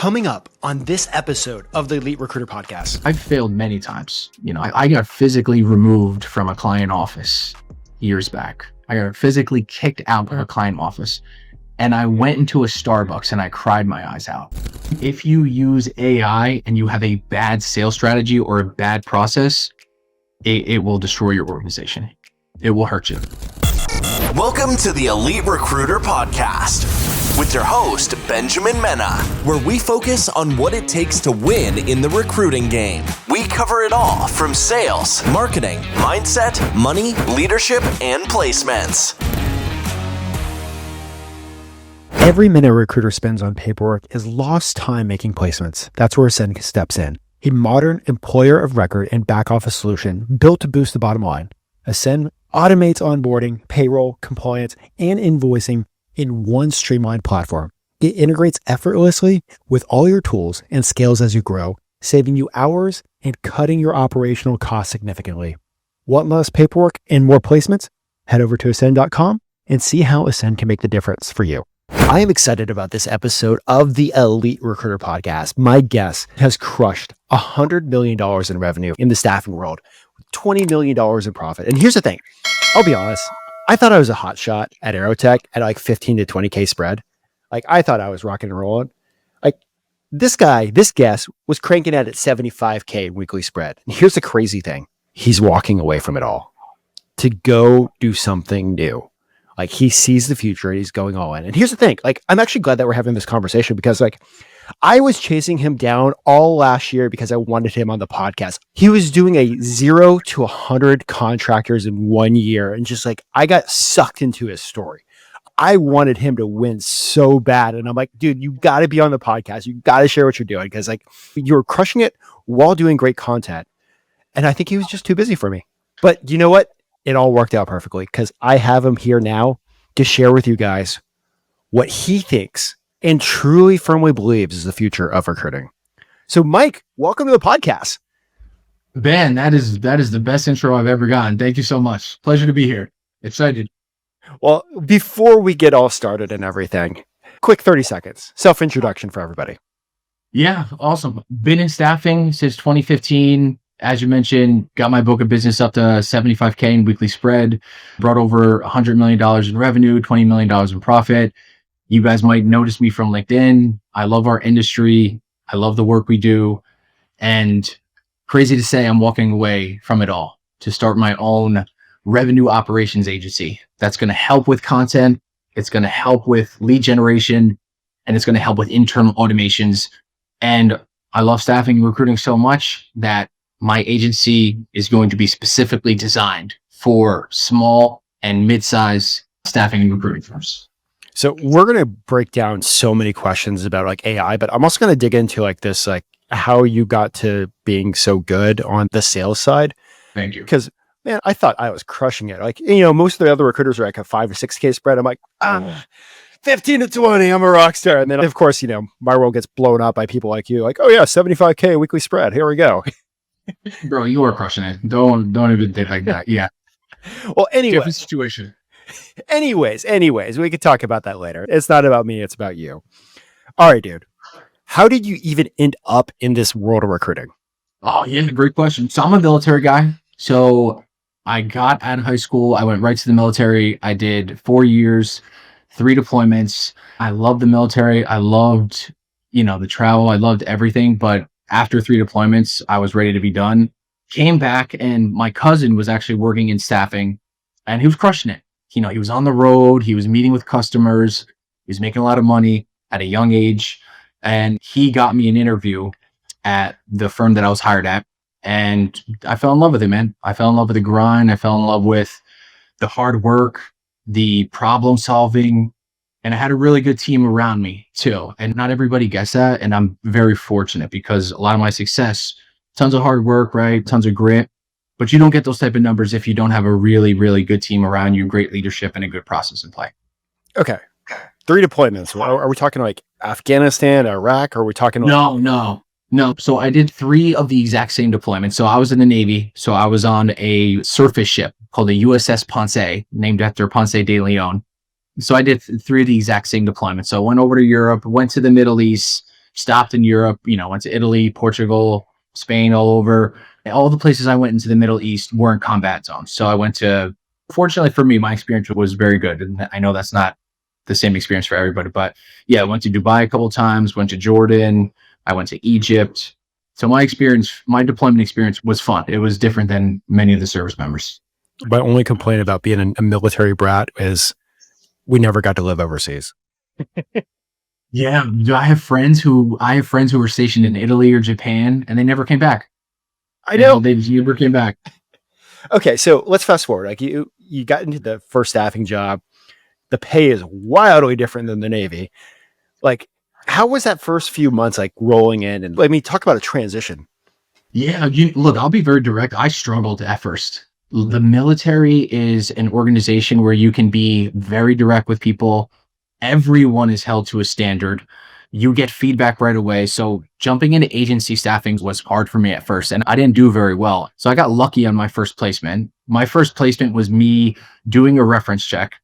Coming up on this episode of the Elite Recruiter Podcast. I've failed many times. I got physically removed from a client office years back. I got physically kicked out of a client office. And I went into a Starbucks and I cried my eyes out. If you use AI and you have a bad sales strategy or a bad process, it will destroy your organization. It will hurt you. Welcome to the Elite Recruiter Podcast with your host, Benjamin Mena, where we focus on what it takes to win in the recruiting game. We cover it all from sales, marketing, mindset, money, leadership, and placements. Every minute a recruiter spends on paperwork is lost time making placements. That's where ASCEN steps in. A modern employer of record and back office solution built to boost the bottom line. ASCEN automates onboarding, payroll, compliance, and invoicing in one streamlined platform. It integrates effortlessly with all your tools and scales as you grow, saving you hours and cutting your operational costs significantly. Want less paperwork and more placements? Head over to ascen.com and see how ASCEN can make the difference for you. I am excited about this episode of the Elite Recruiter Podcast. My guest has crushed $100 million in revenue in the staffing world, with $20 million in profit. And here's the thing. I'll be honest. I thought I was a hot shot at Aerotech at like 15 to 20K spread. Like I thought I was rocking and rolling. Like this guest was cranking at 75K weekly spread. And here's the crazy thing. He's walking away from it all to go do something new. Like he sees the future and he's going all in. And here's the thing. Like I'm actually glad that we're having this conversation because like I was chasing him down all last year because I wanted him on the podcast. He was doing a 0 to 100 contractors in 1 year. And just like, I got sucked into his story. I wanted him to win so bad. And I'm like, dude, you got to be on the podcast. You got to share what you're doing. Cause like you're crushing it while doing great content. And I think he was just too busy for me, but you know what? It all worked out perfectly because I have him here now to share with you guys what he thinks and truly firmly believes is the future of recruiting. So Mike, welcome to the podcast. Ben, that is the best intro I've ever gotten. Thank you so much. Pleasure to be here. Excited. Well, before we get all started and everything, quick 30 seconds, self-introduction for everybody. Yeah, awesome. Been in staffing since 2015. As you mentioned, got my book of business up to 75K in weekly spread, brought over $100 million in revenue, $20 million in profit. You guys might notice me from LinkedIn. I love our industry. I love the work we do. And crazy to say, I'm walking away from it all to start my own revenue operations agency. That's going to help with content. It's going to help with lead generation, and it's going to help with internal automations. And I love staffing and recruiting so much that my agency is going to be specifically designed for small and mid-size staffing and recruiting firms. So we're going to break down so many questions about like AI, but I'm also going to dig into like this, like how you got to being so good on the sales side. Thank you. Because man, I thought I was crushing it. Like, most of the other recruiters are like a 5 or 6K spread. I'm like, 15 to 20, I'm a rock star. And then of course, my world gets blown up by people like you. Like, oh yeah, 75K weekly spread. Here we go. Bro, you are crushing it. Don't even think like that. Yeah. Well, anyway. Different situation. Anyways, we could talk about that later. It's not about me. It's about you. All right, dude. How did you even end up in this world of recruiting? Oh, yeah. Great question. So I'm a military guy. So I got out of high school. I went right to the military. I did 4 years, 3 deployments. I loved the military. I loved, the travel. I loved everything. But after 3 deployments, I was ready to be done. Came back and my cousin was actually working in staffing and he was crushing it. He was on the road. He was meeting with customers. He was making a lot of money at a young age. And he got me an interview at the firm that I was hired at. And I fell in love with it, man. I fell in love with the grind. I fell in love with the hard work, the problem solving. And I had a really good team around me too. And not everybody gets that. And I'm very fortunate because a lot of my success, tons of hard work, right? Tons of grit. But you don't get those type of numbers if you don't have a really, really good team around you, great leadership, and a good process in play. Okay. 3 deployments. Are we talking like Afghanistan, Iraq? Or are we talking like... No. So I did 3 of the exact same deployments. So I was in the Navy. So I was on a surface ship called the USS Ponce, named after Ponce de Leon. So I did 3 of the exact same deployments. So I went over to Europe, went to the Middle East, stopped in Europe, went to Italy, Portugal, Spain, all over. And all the places I went into the Middle East weren't combat zones. So I went to, fortunately for me, my experience was very good. And I know that's not the same experience for everybody, but yeah, I went to Dubai a couple of times, went to Jordan, I went to Egypt. So my deployment experience was fun. It was different than many of the service members. My only complaint about being a military brat is we never got to live overseas. Yeah, I have friends who were stationed in Italy or Japan, and they never came back. I know. They never came back. Okay, so let's fast forward. Like you got into the first staffing job. The pay is wildly different than the Navy. Like, how was that first few months like rolling in? And I mean, talk about a transition. Yeah, look, I'll be very direct. I struggled at first. The military is an organization where you can be very direct with people. Everyone is held to a standard. You get feedback right away. So jumping into agency staffing was hard for me at first, and I didn't do very well. So I got lucky on my first placement. My first placement was me doing a reference check,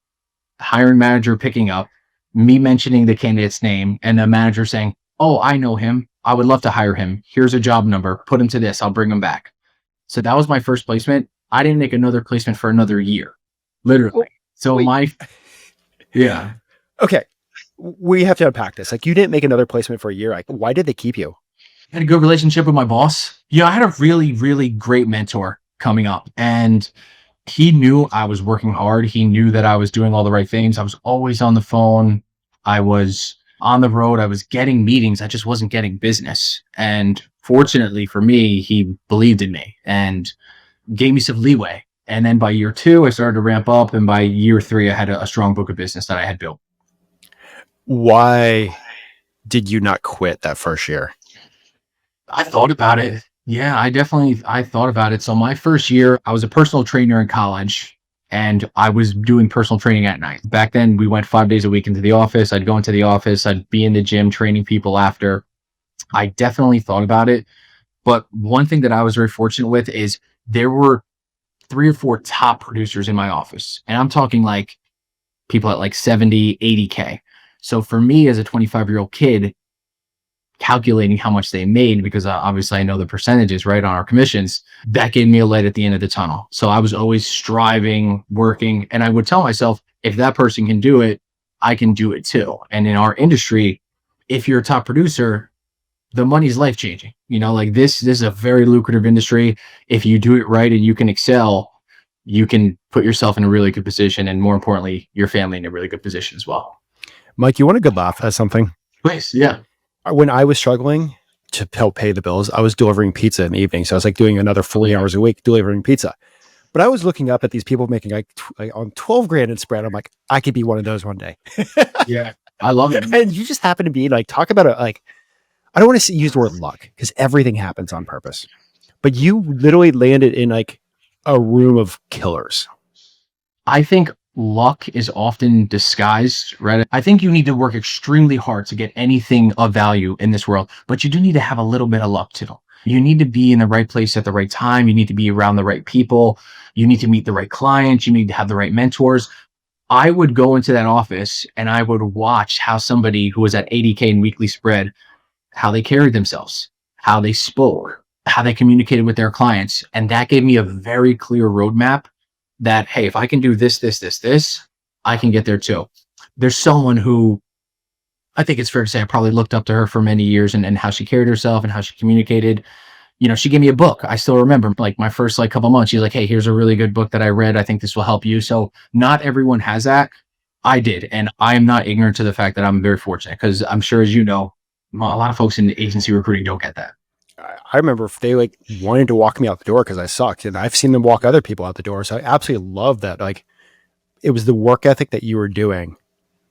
hiring manager picking up, me mentioning the candidate's name, and the manager saying, "Oh, I know him. I would love to hire him. Here's a job number. Put him to this. I'll bring him back." So that was my first placement. I didn't make another placement for another year, literally. So yeah. Okay, we have to unpack this. Like, you didn't make another placement for a year. Like, why did they keep you? I had a good relationship with my boss. Yeah, I had a really, really great mentor coming up, and he knew I was working hard. He knew that I was doing all the right things. I was always on the phone. I was on the road. I was getting meetings. I just wasn't getting business. And fortunately for me, he believed in me and gave me some leeway. And then by year 2, I started to ramp up. And by year 3, I had a strong book of business that I had built. Why did you not quit that first year? I thought about it. Yeah, I thought about it. So my first year, I was a personal trainer in college, and I was doing personal training at night. Back then, we went 5 days a week into the office. I'd go into the office. I'd be in the gym training people after. I definitely thought about it. But one thing that I was very fortunate with is there were 3 or 4 top producers in my office. And I'm talking like people at like 70, 80K. So for me as a 25-year-old kid, calculating how much they made, because obviously I know the percentages, right, on our commissions, that gave me a light at the end of the tunnel. So I was always striving, working, and I would tell myself, if that person can do it, I can do it too. And in our industry, if you're a top producer, the money's life-changing. Like this is a very lucrative industry. If you do it right and you can excel, you can put yourself in a really good position, and more importantly, your family in a really good position as well. Mike, you want a good laugh at something? Please, yeah. When I was struggling to help pay the bills, I was delivering pizza in the evening. So I was like doing another 40 hours a week delivering pizza. But I was looking up at these people making like on 12 grand in spread. I'm like, I could be one of those one day. Yeah, I love it. And you just happen to be like, talk about it. Like, I don't want to use the word luck because everything happens on purpose. But you literally landed in like a room of killers. I think luck is often disguised, right? I think you need to work extremely hard to get anything of value in this world, but you do need to have a little bit of luck too. You need to be in the right place at the right time. You need to be around the right people. You need to meet the right clients. You need to have the right mentors. I would go into that office and I would watch how somebody who was at 80K in weekly spread, how they carried themselves, how they spoke, how they communicated with their clients. And that gave me a very clear roadmap that, hey, if I can do this, I can get there too. There's someone who I think it's fair to say I probably looked up to her for many years and how she carried herself and how she communicated. She gave me a book. I still remember like my first couple months. She's like, "Hey, here's a really good book that I read. I think this will help you." So not everyone has that. I did. And I am not ignorant to the fact that I'm very fortunate, because I'm sure, as you know, a lot of folks in agency recruiting don't get that. I remember if they wanted to walk me out the door because I sucked, and I've seen them walk other people out the door. So I absolutely love that. Like, it was the work ethic that you were doing.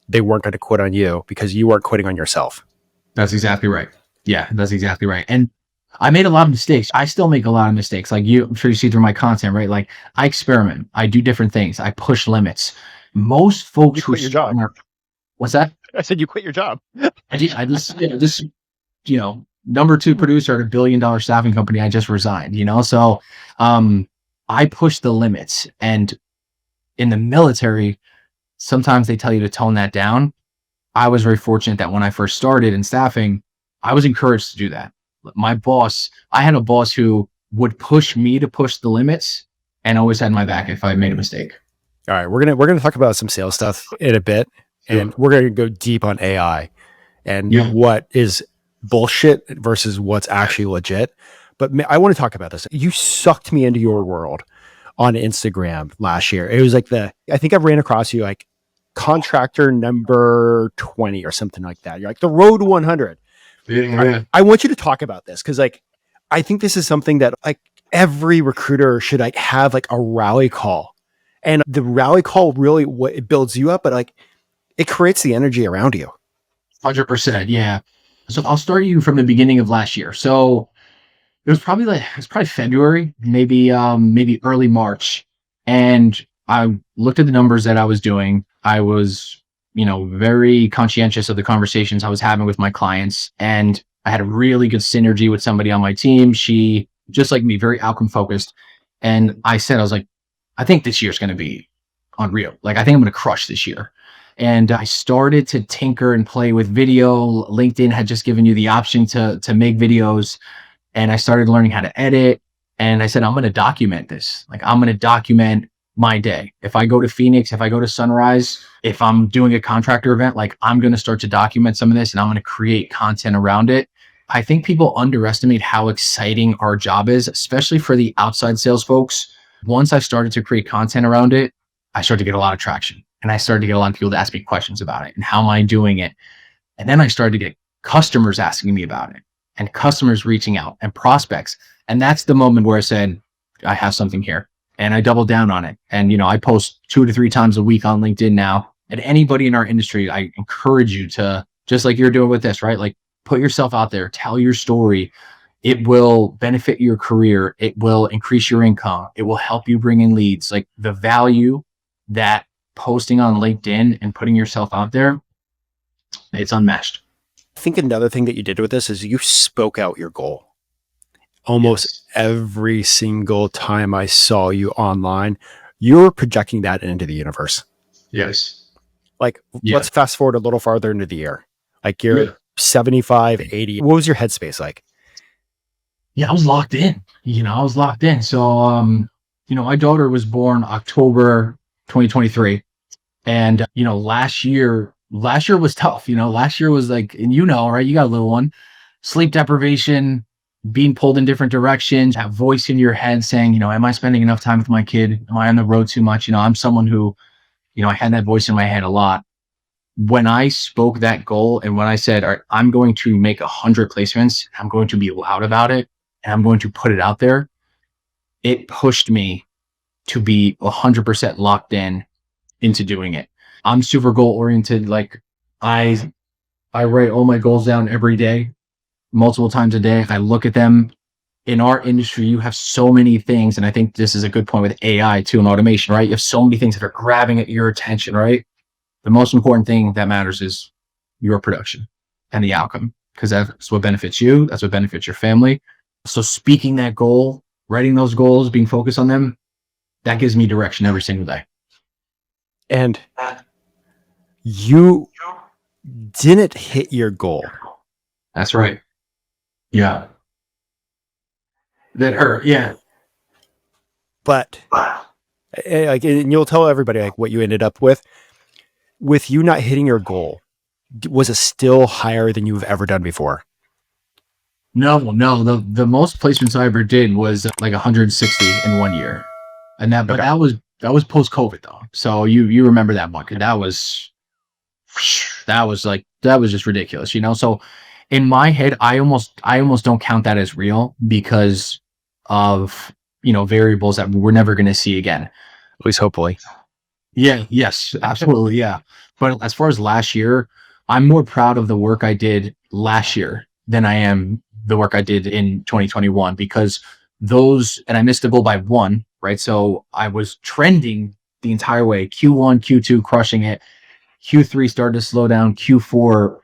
They weren't going to quit on you because you weren't quitting on yourself. That's exactly right. Yeah, that's exactly right. And I made a lot of mistakes. I still make a lot of mistakes. Like I'm sure you see through my content, right? Like I experiment. I do different things. I push limits. Most folks who quit your job. What's that? I said you quit your job. I just number 2 producer at $1 billion staffing company. I just resigned, so I push the limits. And in the military, sometimes they tell you to tone that down. I was very fortunate that when I first started in staffing, I was encouraged to do that. I had a boss who would push me to push the limits and always had my back if I made a mistake. All right, we're gonna talk about some sales stuff in a bit, and we're gonna go deep on AI and what is bullshit versus what's actually legit. But I want to talk about this. You sucked me into your world on Instagram last year. It was like I think I ran across you like contractor number 20 or something like that. You're like the road 100. I want you to talk about this because like I think this is something that like every recruiter should like have like a rally call. And the rally call really it builds you up, but like it creates the energy around you. 100%. Yeah. So I'll start you from the beginning of last year. So it was probably February, maybe early March. And I looked at the numbers that I was doing. I was, very conscientious of the conversations I was having with my clients. And I had a really good synergy with somebody on my team. She, just like me, very outcome focused. And I was like, I think this year's going to be unreal. Like, I think I'm going to crush this year. And I started to tinker and play with video. LinkedIn had just given you the option to make videos. And I started learning how to edit. And I said, I'm going to document this. Like, I'm going to document my day. If I go to Phoenix, if I go to Sunrise, if I'm doing a contractor event, like I'm going to start to document some of this and I'm going to create content around it. I think people underestimate how exciting our job is, especially for the outside sales folks. Once I started to create content around it, I started to get a lot of traction and I started to get a lot of people to ask me questions about it and how am I doing it? And then I started to get customers asking me about it and customers reaching out and prospects. And that's the moment where I said, I have something here. And I doubled down on it. And, I post 2 to 3 times a week on LinkedIn now. And anybody in our industry, I encourage you to, just like you're doing with this, right? Like put yourself out there, tell your story. It will benefit your career. It will increase your income. It will help you bring in leads. Like the value that posting on LinkedIn and putting yourself out there, it's unmatched. I think another thing that you did with this is you spoke out your goal. Almost every single time I saw you online, you're projecting that into the universe. Yes. Like, let's fast forward a little farther into the year. Like you're 75, 80. What was your headspace like? Yeah, I was locked in. So, my daughter was born October 2023. And, last year was tough. Last year was like, and right? You got a little one, sleep deprivation, being pulled in different directions, that voice in your head saying, am I spending enough time with my kid? Am I on the road too much? I'm someone who, I had that voice in my head a lot. When I spoke that goal and when I said, all right, I'm going to make 100 placements, I'm going to be loud about it and I'm going to put it out there, it pushed me to be 100% locked into doing it. I'm super goal oriented. Like I write all my goals down every day, multiple times a day. I look at them. In our industry, you have so many things. And I think this is a good point with AI too and automation, right? You have so many things that are grabbing at your attention, right? The most important thing that matters is your production and the outcome, because that's what benefits you. That's what benefits your family. So speaking that goal, writing those goals, being focused on them, that gives me direction every single day. And you didn't hit your goal. That's right. Yeah. That hurt. Yeah. But like, and you'll tell everybody like what you ended up with. With you not hitting your goal, was it still higher than you've ever done before? No. The most placements I ever did was like 160 in 1 year, and that was post COVID though. So you remember that one? That was just ridiculous, So in my head, I almost don't count that as real because of variables that we're never going to see again. At least hopefully. Yeah. Yes. Absolutely. Yeah. But as far as last year, I'm more proud of the work I did last year than I am the work I did in 2021 because and I missed the goal by 1, right? So I was trending the entire way. Q1, Q2, crushing it. Q3 started to slow down. Q4,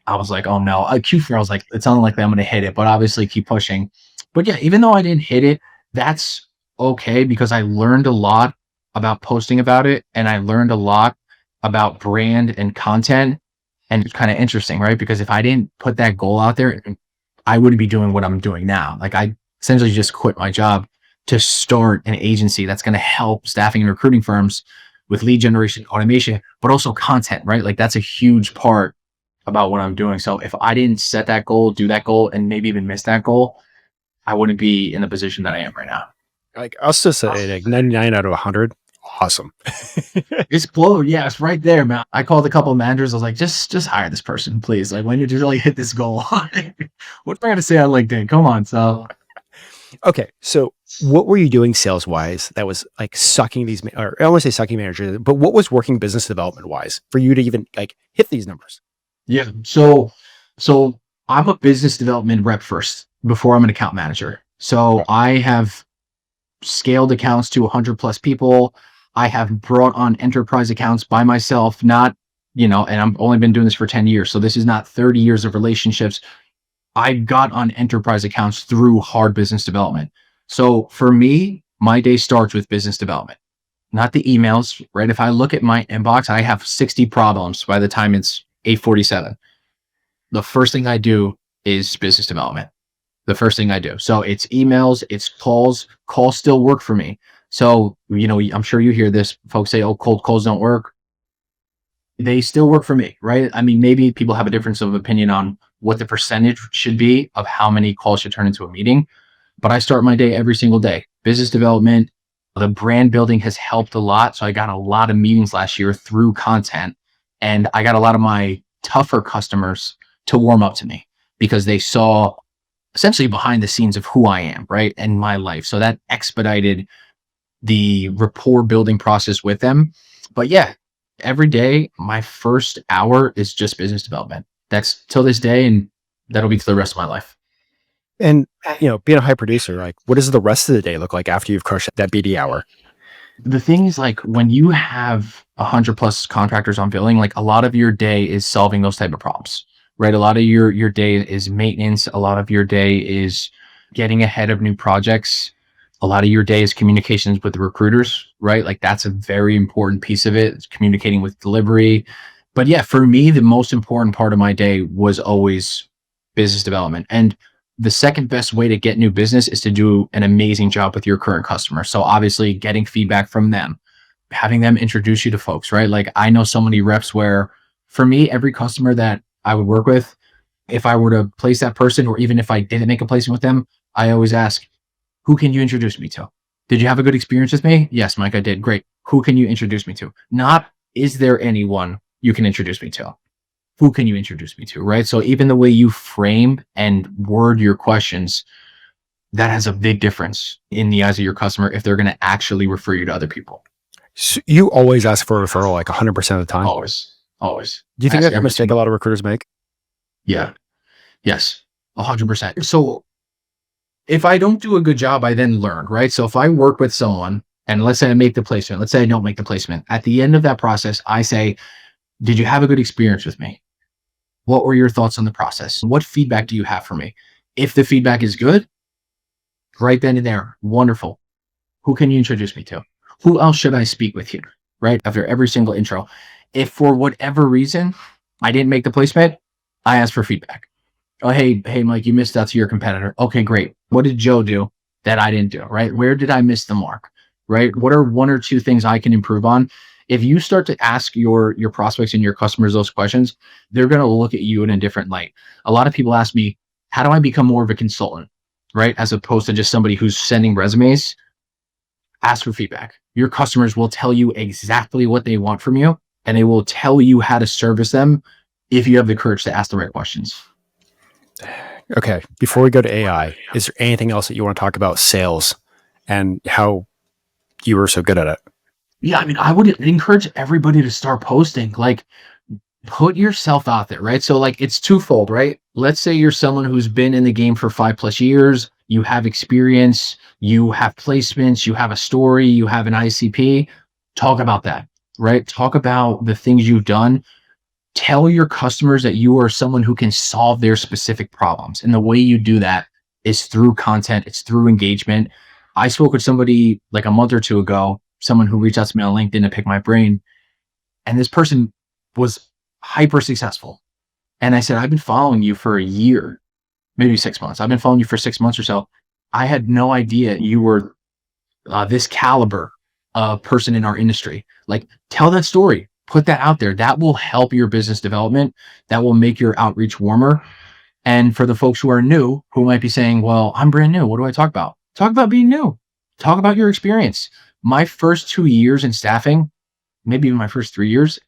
I was like, oh no. Q4, I was like, it's unlikely I'm going to hit it, but obviously keep pushing. But yeah, even though I didn't hit it, that's okay because I learned a lot about posting about it and I learned a lot about brand and content. And it's kind of interesting, right? Because if I didn't put that goal out there, I wouldn't be doing what I'm doing now. Like I essentially just quit my job to start an agency that's going to help staffing and recruiting firms with lead generation, automation, but also content, right? Like that's a huge part about what I'm doing. So if I didn't set that goal, do that goal, and maybe even miss that goal, I wouldn't be in the position that I am right now. Like I'll still say like 99 out of 100. Awesome. It's close. Yeah, it's right there, man. I called a couple of managers. I was like, just hire this person, please. Like, when did you really hit this goal? What am I going to say on LinkedIn? Come on. So, Okay. So what were you doing sales wise that was like sucking these, or I don't want to say sucking managers, but what was working business development wise for you to even like hit these numbers? yeah. So I'm a business development rep first before I'm an account manager. So I have scaled accounts to 100 plus people. I have brought on enterprise accounts by myself, not, and I've only been doing this for 10 years. So this is not 30 years of relationships. I got on enterprise accounts through hard business development. So for me, my day starts with business development, not the emails, right? If I look at my inbox, I have 60 problems by the time it's 8:47. The first thing I do is business development. The first thing I do. So it's emails, it's calls. Calls still work for me. So, I'm sure you hear this. Folks say, oh, cold calls don't work. They still work for me, right? I mean, maybe people have a difference of opinion on what the percentage should be of how many calls should turn into a meeting. But I start my day every single day. Business development, the brand building has helped a lot. So I got a lot of meetings last year through content. And I got a lot of my tougher customers to warm up to me because they saw essentially behind the scenes of who I am, right? And my life. So that expedited the rapport building process with them. But yeah, every day, my first hour is just business development. That's till this day, and that'll be for the rest of my life. And, being a high producer, like what does the rest of the day look like after you've crushed that BD hour? The thing is, like, when you have 100 plus contractors on billing, like a lot of your day is solving those type of problems, right? A lot of your day is maintenance. A lot of your day is getting ahead of new projects. A lot of your day is communications with the recruiters, right? Like that's a very important piece of it. It's communicating with delivery. But yeah, for me, the most important part of my day was always business development. And the second best way to get new business is to do an amazing job with your current customer. So obviously getting feedback from them, having them introduce you to folks, right? Like I know so many reps where for me, every customer that I would work with, if I were to place that person, or even if I didn't make a placement with them, I always ask, who can you introduce me to? Did you have a good experience with me? Yes, Mike, I did. Great. Who can you introduce me to? Not, is there anyone you can introduce me to? Who can you introduce me to, right? So even the way you frame and word your questions, that has a big difference in the eyes of your customer if they're going to actually refer you to other people. So you always ask for a referral like 100% of the time? Always. Do you think that's a mistake a lot of recruiters make? Yeah. Yes. 100%. So if I don't do a good job, I then learn, right? So if I work with someone and let's say I make the placement, let's say I don't make the placement. At the end of that process, I say, did you have a good experience with me? What were your thoughts on the process? What feedback do you have for me? If the feedback is good, right then and there, wonderful. Who can you introduce me to? Who else should I speak with here, right? After every single intro. If for whatever reason I didn't make the placement, I ask for feedback. Oh, hey, Mike, you missed out to your competitor. Okay, great. What did Joe do that I didn't do, right? Where did I miss the mark, right? What are one or two things I can improve on? If you start to ask your prospects and your customers those questions, they're going to look at you in a different light. A lot of people ask me, how do I become more of a consultant, right? As opposed to just somebody who's sending resumes. Ask for feedback. Your customers will tell you exactly what they want from you, and they will tell you how to service them if you have the courage to ask the right questions. Okay. Before we go to AI, is there anything else that you want to talk about sales and how you were so good at it? Yeah, I mean, I would encourage everybody to start posting, like put yourself out there, right? So like it's twofold, right? Let's say you're someone who's been in the game for 5+ years, you have experience, you have placements, you have a story, you have an ICP. Talk about that, right? Talk about the things you've done. Tell your customers that you are someone who can solve their specific problems. And the way you do that is through content, it's through engagement. I spoke with somebody like a month or two ago, someone who reached out to me on LinkedIn to pick my brain. And this person was hyper successful. And I said, I've been following you for a year, maybe 6 months. I've been following you for 6 months or so. I had no idea you were this caliber person in our industry. Like, tell that story, put that out there. That will help your business development. That will make your outreach warmer. And for the folks who are new, who might be saying, well, I'm brand new. What do I talk about? Talk about being new. Talk about your experience. My first 2 years in staffing, maybe even my first 3 years,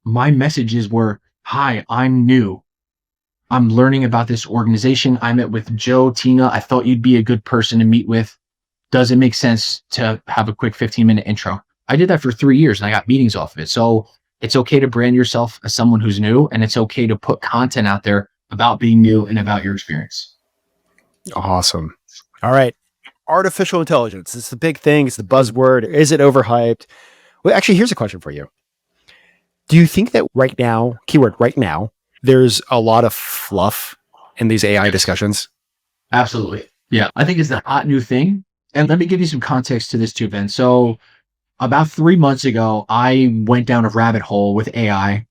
my messages were, hi, I'm new. I'm learning about this organization. I met with Joe, Tina. I thought you'd be a good person to meet with. Does it make sense to have a quick 15-minute intro? I did that for 3 years and I got meetings off of it. So it's okay to brand yourself as someone who's new, and it's okay to put content out there about being new and about your experience. Awesome. All right. Artificial intelligence. It's the big thing. It's the buzzword. Is it overhyped? Well, actually, here's a question for you. Do you think that right now, keyword right now, there's a lot of fluff in these AI discussions? Absolutely. Yeah. I think it's the hot new thing. And let me give you some context to this too, Ben. So about 3 months ago, I went down a rabbit hole with AI.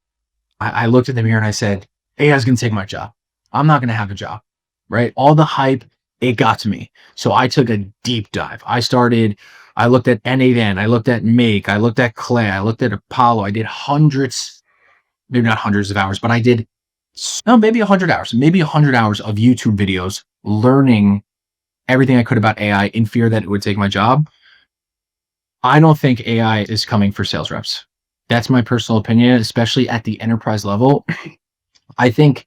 I looked in the mirror and I said, AI is going to take my job. I'm not going to have a job, right? All the hype, it got to me. So I took a deep dive. I looked at N8N, I looked at Make, I looked at Clay, I looked at Apollo. I did hundreds, maybe not hundreds of hours, but I did maybe 100 hours, maybe 100 hours of YouTube videos learning everything I could about AI in fear that it would take my job. I don't think AI is coming for sales reps. That's my personal opinion, especially at the enterprise level. I think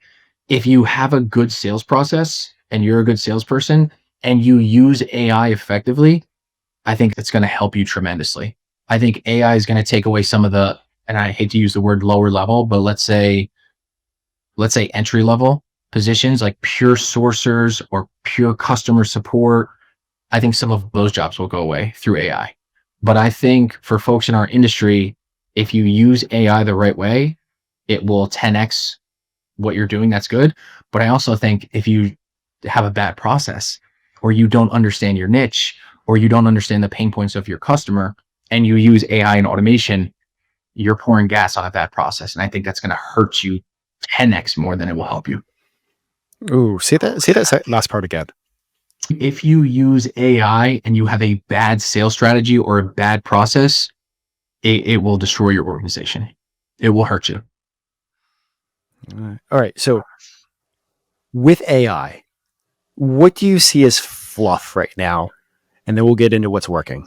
if you have a good sales process and you're a good salesperson and you use AI effectively, I think it's going to help you tremendously. I think AI is going to take away some of the, and I hate to use the word lower level, but let's say entry level positions like pure sourcers or pure customer support. I think some of those jobs will go away through AI. But I think for folks in our industry, if you use AI the right way, it will 10x what you're doing. That's good. But I also think if you have a bad process, or you don't understand your niche, or you don't understand the pain points of your customer, and you use AI and automation, you're pouring gas on that process. And I think that's going to hurt you 10x more than it will help you. Ooh, say that last part again. If you use AI and you have a bad sales strategy or a bad process, it will destroy your organization. It will hurt you. All right. So with AI, what do you see as fluff right now? And then we'll get into what's working.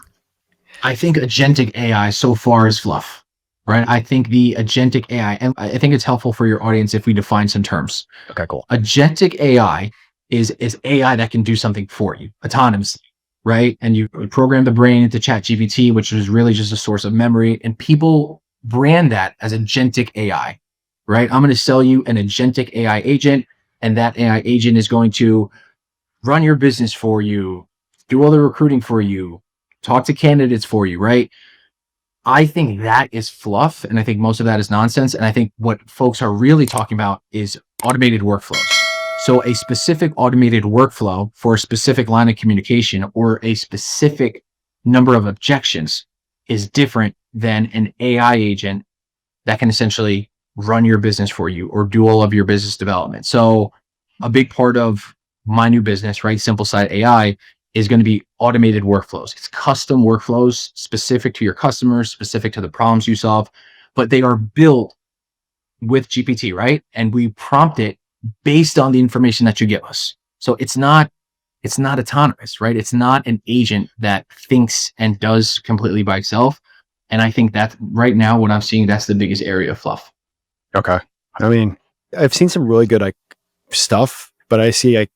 I think agentic AI so far is fluff, right? I think the agentic AI, and I think it's helpful for your audience if we define some terms. Okay, cool. Agentic AI is AI that can do something for you autonomously, right? And you program the brain into ChatGPT, which is really just a source of memory. And people brand that as agentic AI, right? I'm going to sell you an agentic AI agent, and that AI agent is going to run your business for you, do all the recruiting for you, talk to candidates for you, right? I think that is fluff, and I think most of that is nonsense. And I think what folks are really talking about is automated workflows. So a specific automated workflow for a specific line of communication or a specific number of objections is different than an AI agent that can essentially run your business for you or do all of your business development. So a big part of my new business, right, Simple Side AI, is going to be automated workflows. It's custom workflows specific to your customers, specific to the problems you solve, but they are built with GPT, right? And we prompt it based on the information that you give us. So it's not autonomous, right? It's not an agent that thinks and does completely by itself. And I think that right now, what I'm seeing, that's the biggest area of fluff. Okay. I mean, I've seen some really good stuff, but I see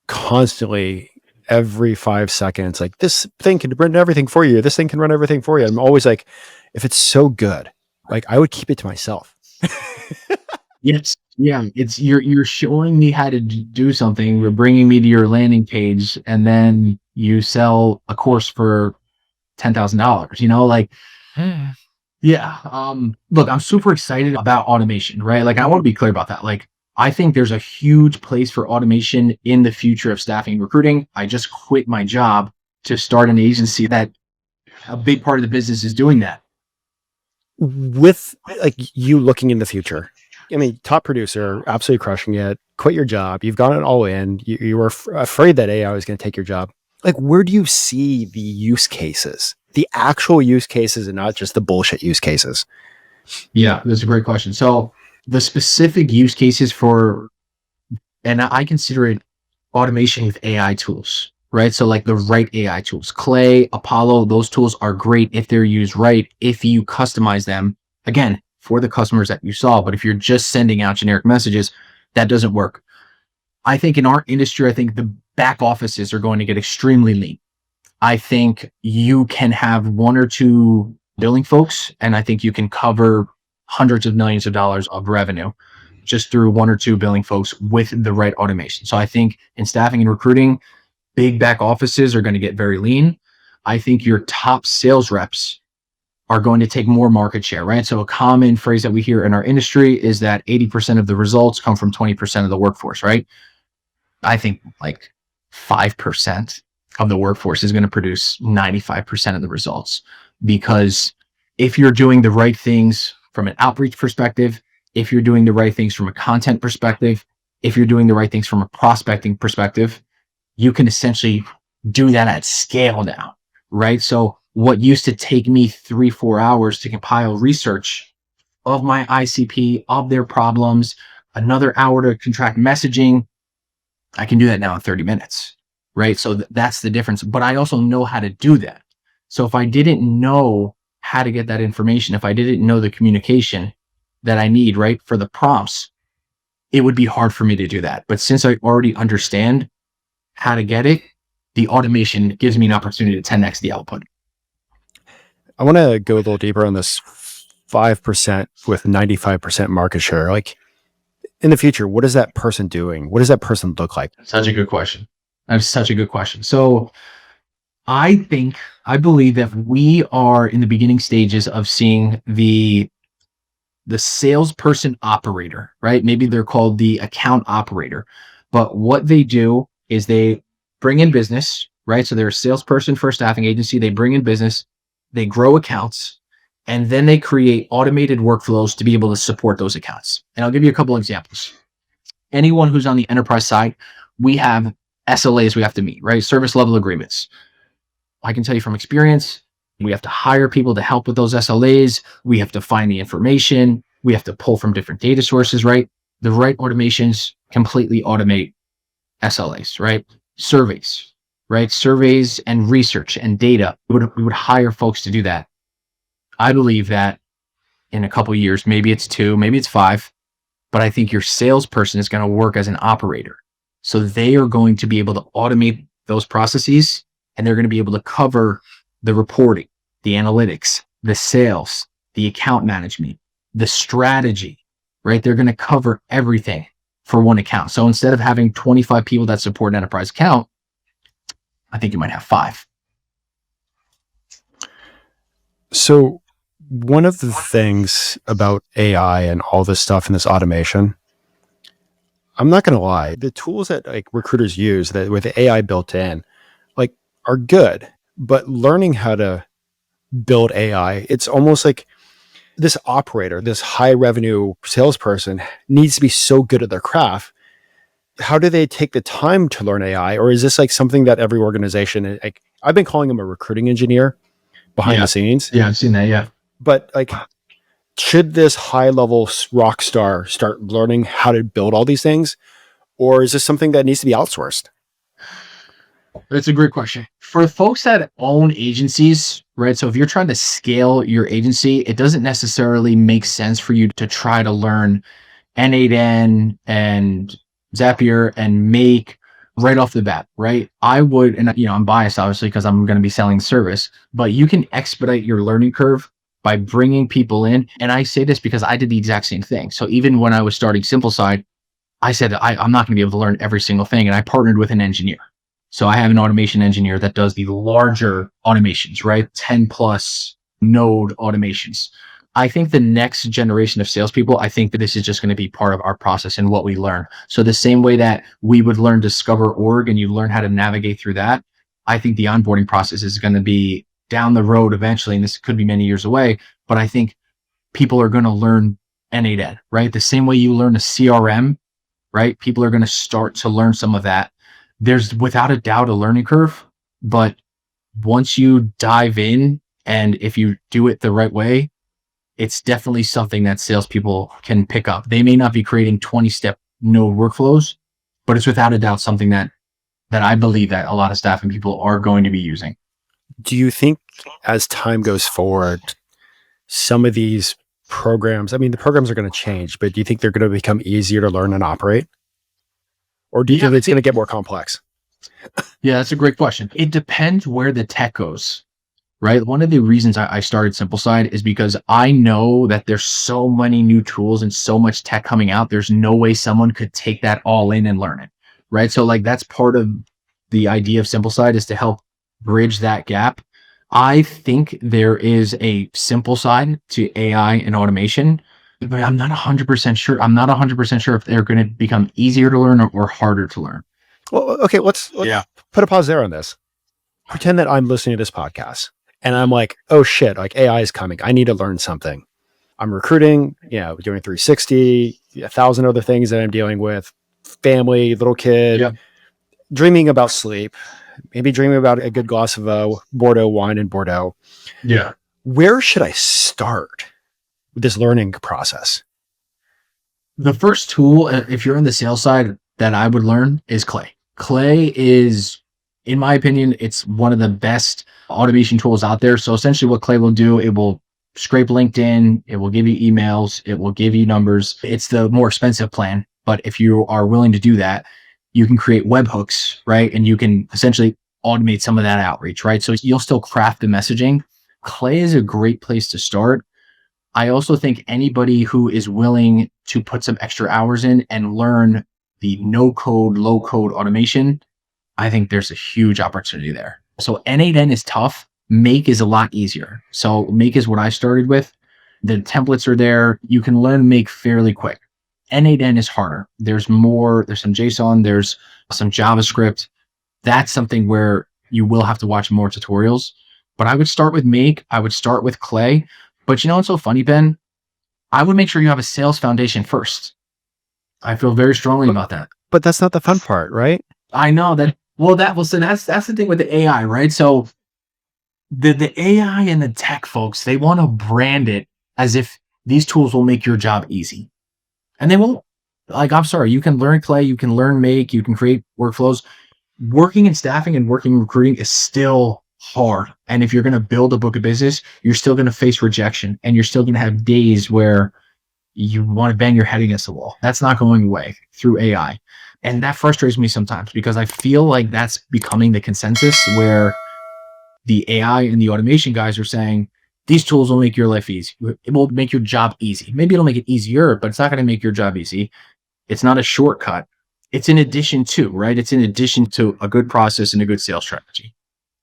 constantly every 5 seconds, this thing can run everything for you. This thing can run everything for you. I'm always if it's so good, I would keep it to myself. Yes. Yeah. It's you're showing me how to do something. You're bringing me to your landing page, and then you sell a course for $10,000, yeah. Look, I'm super excited about automation, right? I want to be clear about that. I think there's a huge place for automation in the future of staffing and recruiting. I just quit my job to start an agency that a big part of the business is doing that. With you looking in the future, I mean, top producer, absolutely crushing it. Quit your job. You've gone it all in. You were afraid that AI was going to take your job. Like, where do you see the use cases, the actual use cases, and not just the bullshit use cases? Yeah, that's a great question. So the specific use cases and I consider it automation with AI tools, right? So like the right AI tools, Clay, Apollo, those tools are great if they're used right, if you customize them, again, for the customers that you saw. But if you're just sending out generic messages, that doesn't work. I think in our industry, I think the back offices are going to get extremely lean. I think you can have one or two billing folks, and I think you can cover hundreds of millions of dollars of revenue just through one or two billing folks with the right automation. So I think in staffing and recruiting, big back offices are going to get very lean. I think your top sales reps are going to take more market share, right? So a common phrase that we hear in our industry is that 80% of the results come from 20% of the workforce, right? I think like 5% of the workforce is going to produce 95% of the results, because if you're doing the right things from an outreach perspective, if you're doing the right things from a content perspective, if you're doing the right things from a prospecting perspective, you can essentially do that at scale now, right? So what used to take me 3-4 hours to compile research of my ICP, of their problems, another hour to contract messaging, I can do that now in 30 minutes, right? So that's the difference. But I also know how to do that. So if I didn't know how to get that information, if I didn't know the communication that I need, right, for the prompts, it would be hard for me to do that. But since I already understand how to get it, the automation gives me an opportunity to 10x the output. I want to go a little deeper on this 5% with 95% market share. Like, in the future, what is that person doing? What does that person look like? Such a good question. That's such a good question. So I believe that we are in the beginning stages of seeing the salesperson operator, right? Maybe they're called the account operator. But what they do is they bring in business, right? So they're a salesperson for a staffing agency. They bring in business, they grow accounts, and then they create automated workflows to be able to support those accounts. And I'll give you a couple examples. Anyone who's on the enterprise side, we have SLAs we have to meet, right? Service level agreements. I can tell you from experience, we have to hire people to help with those SLAs. We have to find the information. We have to pull from different data sources, right? The right automations completely automate SLAs, right? Surveys, right? Surveys and research and data. We would hire folks to do that. I believe that in a couple of years, maybe it's 2, maybe it's 5, but I think your salesperson is going to work as an operator. So they are going to be able to automate those processes, and they're going to be able to cover the reporting, the analytics, the sales, the account management, the strategy, right? They're going to cover everything for one account. So instead of having 25 people that support an enterprise account, I think you might have 5. So one of the things about AI and all this stuff and this automation, I'm not going to lie, the tools that like recruiters use that with the AI built in, like, are good, but learning how to build AI, it's almost like this operator, this high revenue salesperson needs to be so good at their craft. How do they take the time to learn AI? Or is this like something that every organization, like, I've been calling him a recruiting engineer behind the scenes. Yeah, I've seen that. Yeah. But like, should this high level rock star start learning how to build all these things? Or is this something that needs to be outsourced? That's a great question. For folks that own agencies, right? So if you're trying to scale your agency, it doesn't necessarily make sense for you to try to learn N8N and Zapier and Make right off the bat, right? I would, and I'm biased obviously because I'm going to be selling service, but you can expedite your learning curve by bringing people in. And I say this because I did the exact same thing. So even when I was starting Simpleside, I said, I'm not going to be able to learn every single thing. And I partnered with an engineer. So I have an automation engineer that does the larger automations, right? 10 plus node automations. I think the next generation of salespeople, I think that this is just going to be part of our process and what we learn. So the same way that we would learn Discover Org and you learn how to navigate through that, I think the onboarding process is going to be down the road eventually, and this could be many years away, but I think people are going to learn N8N, right? The same way you learn a CRM, right? People are going to start to learn some of that. There's without a doubt a learning curve, but once you dive in and if you do it the right way, it's definitely something that salespeople can pick up. They may not be creating 20-step node workflows, but it's without a doubt something that I believe that a lot of staffing people are going to be using. Do you think as time goes forward, some of these programs, I mean, the programs are going to change, but do you think they're going to become easier to learn and operate? Or do you think it's going to get more complex? Yeah, that's a great question. It depends where the tech goes, right? One of the reasons I started SimpleSide is because I know that there's so many new tools and so much tech coming out. There's no way someone could take that all in and learn it, right? So like that's part of the idea of SimpleSide is to help bridge that gap. I think there is a simple side to AI and automation, but I'm not 100% sure. I'm not 100% sure if they're going to become easier to learn or harder to learn. Well, okay, let's put a pause there on this. Pretend that I'm listening to this podcast and I'm like, oh shit, like AI is coming. I need to learn something. I'm recruiting, doing 360, 1,000 other things that I'm dealing with, family, little kid, dreaming about sleep, maybe dreaming about a good glass of Bordeaux wine in Bordeaux. Yeah. Where should I start with this learning process? The first tool, if you're on the sales side, that I would learn is Clay. Clay is, in my opinion, it's one of the best automation tools out there. So essentially what Clay will do, it will scrape LinkedIn, it will give you emails, it will give you numbers. It's the more expensive plan. But if you are willing to do that, you can create webhooks, right? And you can essentially automate some of that outreach, right? So you'll still craft the messaging. Clay is a great place to start. I also think anybody who is willing to put some extra hours in and learn the no code, low code automation, I think there's a huge opportunity there. So N8N is tough. Make is a lot easier. So Make is what I started with. The templates are there. You can learn Make fairly quick. N8N is harder. There's some JSON, there's some JavaScript. That's something where you will have to watch more tutorials. But I would start with Make. I would start with Clay. But you know what's so funny, Ben? I would make sure you have a sales foundation first. I feel very strongly about that. But that's not the fun part, right? I know that. So that's the thing with the AI, right? So the AI and the tech folks, they want to brand it as if these tools will make your job easy. And they won't. Like, I'm sorry, you can learn Clay, you can learn Make, you can create workflows. Working in staffing and working in recruiting is still hard. And if you're going to build a book of business, you're still going to face rejection and you're still going to have days where you want to bang your head against the wall. That's not going away through AI. And that frustrates me sometimes because I feel like that's becoming the consensus where the AI and the automation guys are saying, these tools will make your life easy. It will make your job easy. Maybe it'll make it easier, but it's not going to make your job easy. It's not a shortcut. It's in addition to, right? It's in addition to a good process and a good sales strategy.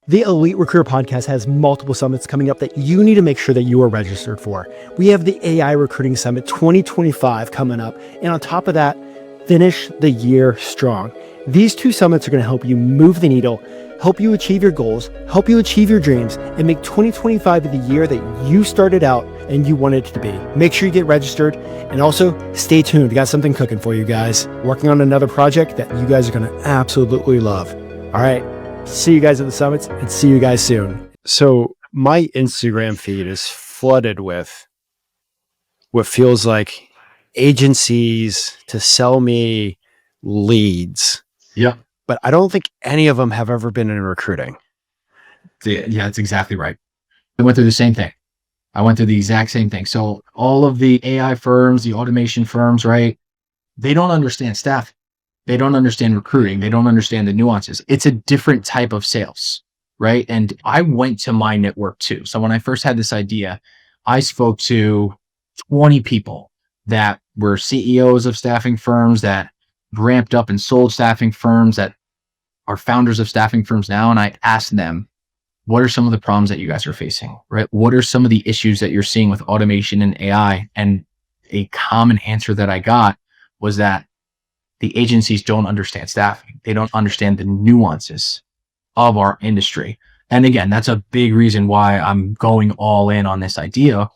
The Elite Recruiter Podcast has multiple summits coming up that you need to make sure that you are registered for. We have the AI Recruiting Summit 2025 coming up. And on top of that, finish the year strong. These two summits are going to help you move the needle, help you achieve your goals, help you achieve your dreams, and make 2025 the year that you started out and you wanted it to be. Make sure you get registered and also stay tuned. We got something cooking for you guys. Working on another project that you guys are going to absolutely love. All right. See you guys at the summits and see you guys soon. So my Instagram feed is flooded with what feels like agencies to sell me leads. Yeah. But I don't think any of them have ever been in recruiting. Yeah, that's exactly right. I went through the same thing. I went through the exact same thing. So all of the AI firms, the automation firms, right? They don't understand staff. They don't understand recruiting. They don't understand the nuances. It's a different type of sales, right? And I went to my network too. So when I first had this idea, I spoke to 20 people that were CEOs of staffing firms that ramped up and sold staffing firms that are founders of staffing firms now. And I asked them, what are some of the problems that you guys are facing, right? What are some of the issues that you're seeing with automation and AI? And a common answer that I got was that the agencies don't understand staffing. They don't understand the nuances of our industry. And again, that's a big reason why I'm going all in on this idea,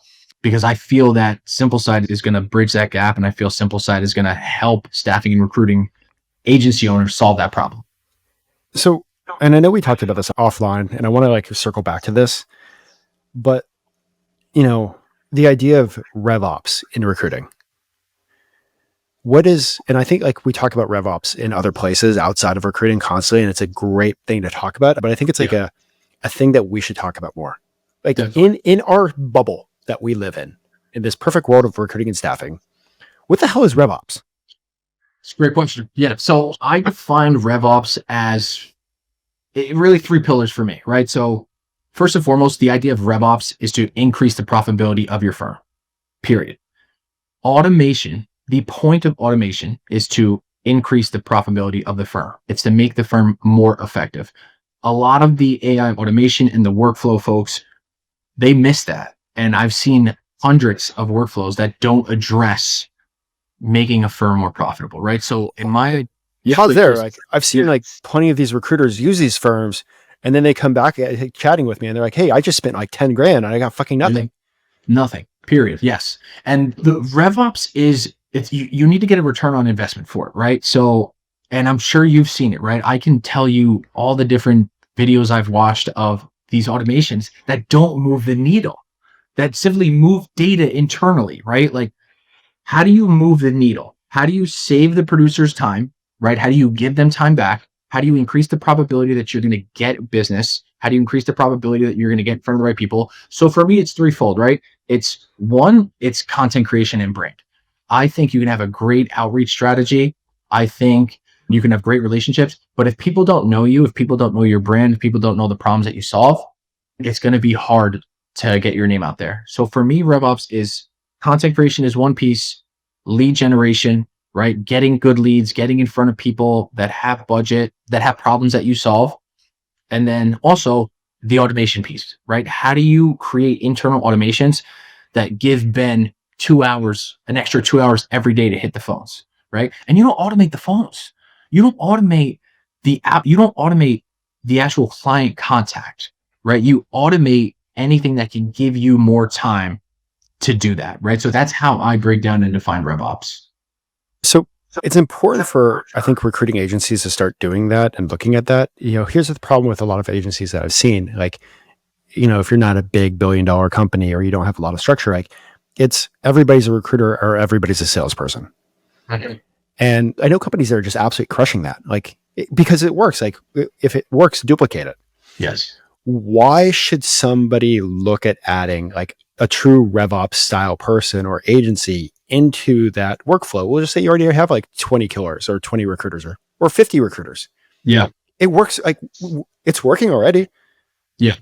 because I feel that Simple Side is going to bridge that gap. And I feel Simple Side is going to help staffing and recruiting agency owners solve that problem. So, and I know we talked about this offline, and I want to like circle back to this, but the idea of RevOps in recruiting. And I think like we talk about RevOps in other places outside of recruiting constantly, and it's a great thing to talk about, but I think it's like a thing that we should talk about more. Like in our bubble that we live in this perfect world of recruiting and staffing, what the hell is RevOps? It's a great question. Yeah. So I define RevOps as really 3 pillars for me, right? So first and foremost, the idea of RevOps is to increase the profitability of your firm, period. Automation, the point of automation is to increase the profitability of the firm. It's to make the firm more effective. A lot of the AI automation and the workflow folks, they miss that. And I've seen hundreds of workflows that don't address making a firm more profitable, right? So in my like I've seen like plenty of these recruiters use these firms, and then they come back chatting with me and they're like, hey, I just spent like 10 grand and I got fucking nothing. Nothing, period. Yes. And the RevOps is, you need to get a return on investment for it, right? So, and I'm sure you've seen it, right? I can tell you all the different videos I've watched of these automations that don't move the needle, that simply move data internally, right? Like, how do you move the needle? How do you save the producer's time, right? How do you give them time back? How do you increase the probability that you're going to get business? How do you increase the probability that you're going to get in front of the right people? So for me, it's threefold, right? It's one, it's content creation and brand. I think you can have a great outreach strategy. I think you can have great relationships, but if people don't know you, if people don't know your brand, if people don't know the problems that you solve, it's going to be hard to get your name out there. So for me, RevOps is content creation is one piece, lead generation, right? Getting good leads, getting in front of people that have budget, that have problems that you solve. And then also the automation piece, right? How do you create internal automations that give Ben 2 hours, an extra 2 hours every day to hit the phones, right? And you don't automate the phones. You don't automate the app. You don't automate the actual client contact, right? You automate anything that can give you more time to do that, right? So that's how I break down and define RevOps. So it's important for, I think, recruiting agencies to start doing that and looking at that. Here's the problem with a lot of agencies that I've seen. Like, if you're not a big $1 billion company or you don't have a lot of structure, like it's everybody's a recruiter or everybody's a salesperson. Okay. And I know companies that are just absolutely crushing that, because it works. Like if it works, duplicate it. Yes. Why should somebody look at adding like a true RevOps style person or agency into that workflow? We'll just say you already have like 20 killers or 20 recruiters or 50 recruiters. Yeah. It works. Like it's working already. Yeah.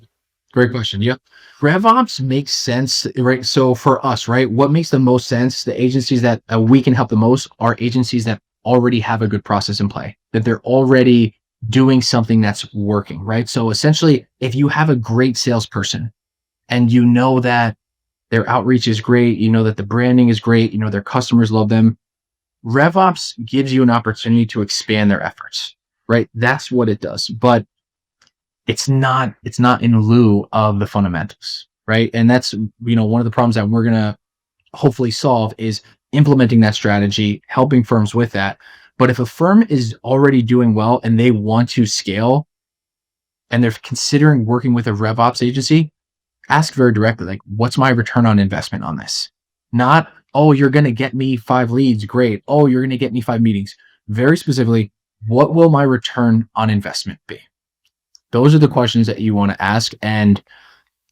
Great question. Yep. RevOps makes sense, right? So for us, right, what makes the most sense, the agencies that we can help the most are agencies that already have a good process in play, that they're already doing something that's working, right? So essentially, if you have a great salesperson and you know that their outreach is great, you know that the branding is great, you know their customers love them, RevOps gives you an opportunity to expand their efforts, right? That's what it does. But it's not in lieu of the fundamentals, right? And that's, one of the problems that we're going to hopefully solve is implementing that strategy, helping firms with that. But if a firm is already doing well and they want to scale and they're considering working with a RevOps agency, ask very directly, like, what's my return on investment on this? Not, oh, you're going to get me 5 leads. Great. Oh, you're going to get me 5 meetings. Very specifically, what will my return on investment be? Those are the questions that you want to ask. And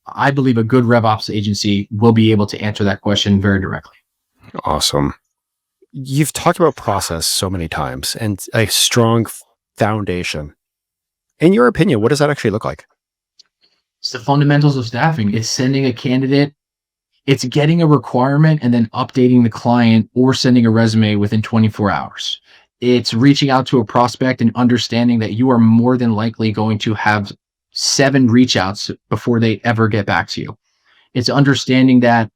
I believe a good RevOps agency will be able to answer that question very directly. Awesome. You've talked about process so many times and a strong foundation. In your opinion, what does that actually look like? It's the fundamentals of staffing. It's sending a candidate. It's getting a requirement and then updating the client or sending a resume within 24 hours. It's reaching out to a prospect and understanding that you are more than likely going to have 7 reach outs before they ever get back to you. It's understanding that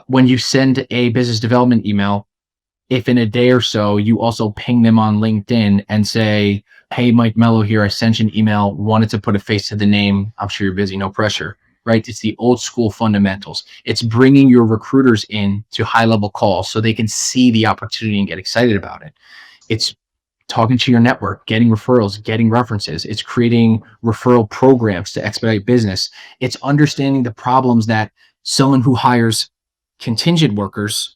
when you send a business development email, if in a day or so, you also ping them on LinkedIn and say, hey, Mike Mello here, I sent you an email, wanted to put a face to the name. I'm sure you're busy, no pressure. right? It's the old school fundamentals. It's bringing your recruiters in to high level calls so they can see the opportunity and get excited about it. It's talking to your network, getting referrals, getting references. It's creating referral programs to expedite business. It's understanding the problems that someone who hires contingent workers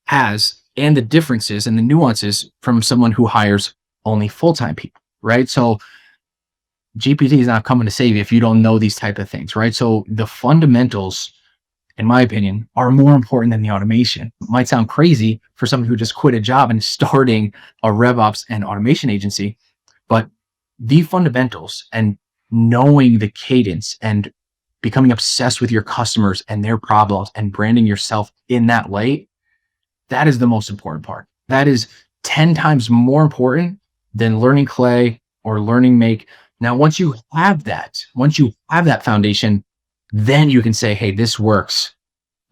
has and the differences and the nuances from someone who hires only full-time people, right? So GPT is not coming to save you if you don't know these type of things, right? So the fundamentals, in my opinion, are more important than the automation. It might sound crazy for someone who just quit a job and starting a RevOps and automation agency, but the fundamentals and knowing the cadence and becoming obsessed with your customers and their problems and branding yourself in that light, that is the most important part. That is 10 times more important than learning Clay or learning Make. Now, once you have that foundation, then you can say, hey, this works.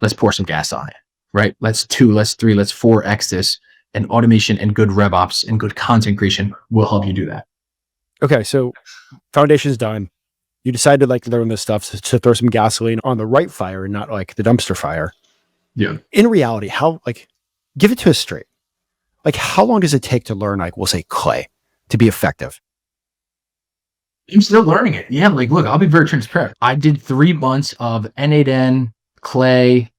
Let's pour some gas on it, right? Let's 2, let's 3, let's 4x this. And automation and good RevOps and good content creation will help you do that. Okay, so foundation's done. You decide to like learn this stuff to throw some gasoline on the right fire and not like the dumpster fire. Yeah. In reality, how, like, give it to us straight. Like, how long does it take to learn, like, we'll say Clay to be effective? I'm still learning it. Yeah, like, look, I'll be very transparent. I did 3 months of N8N, Clay,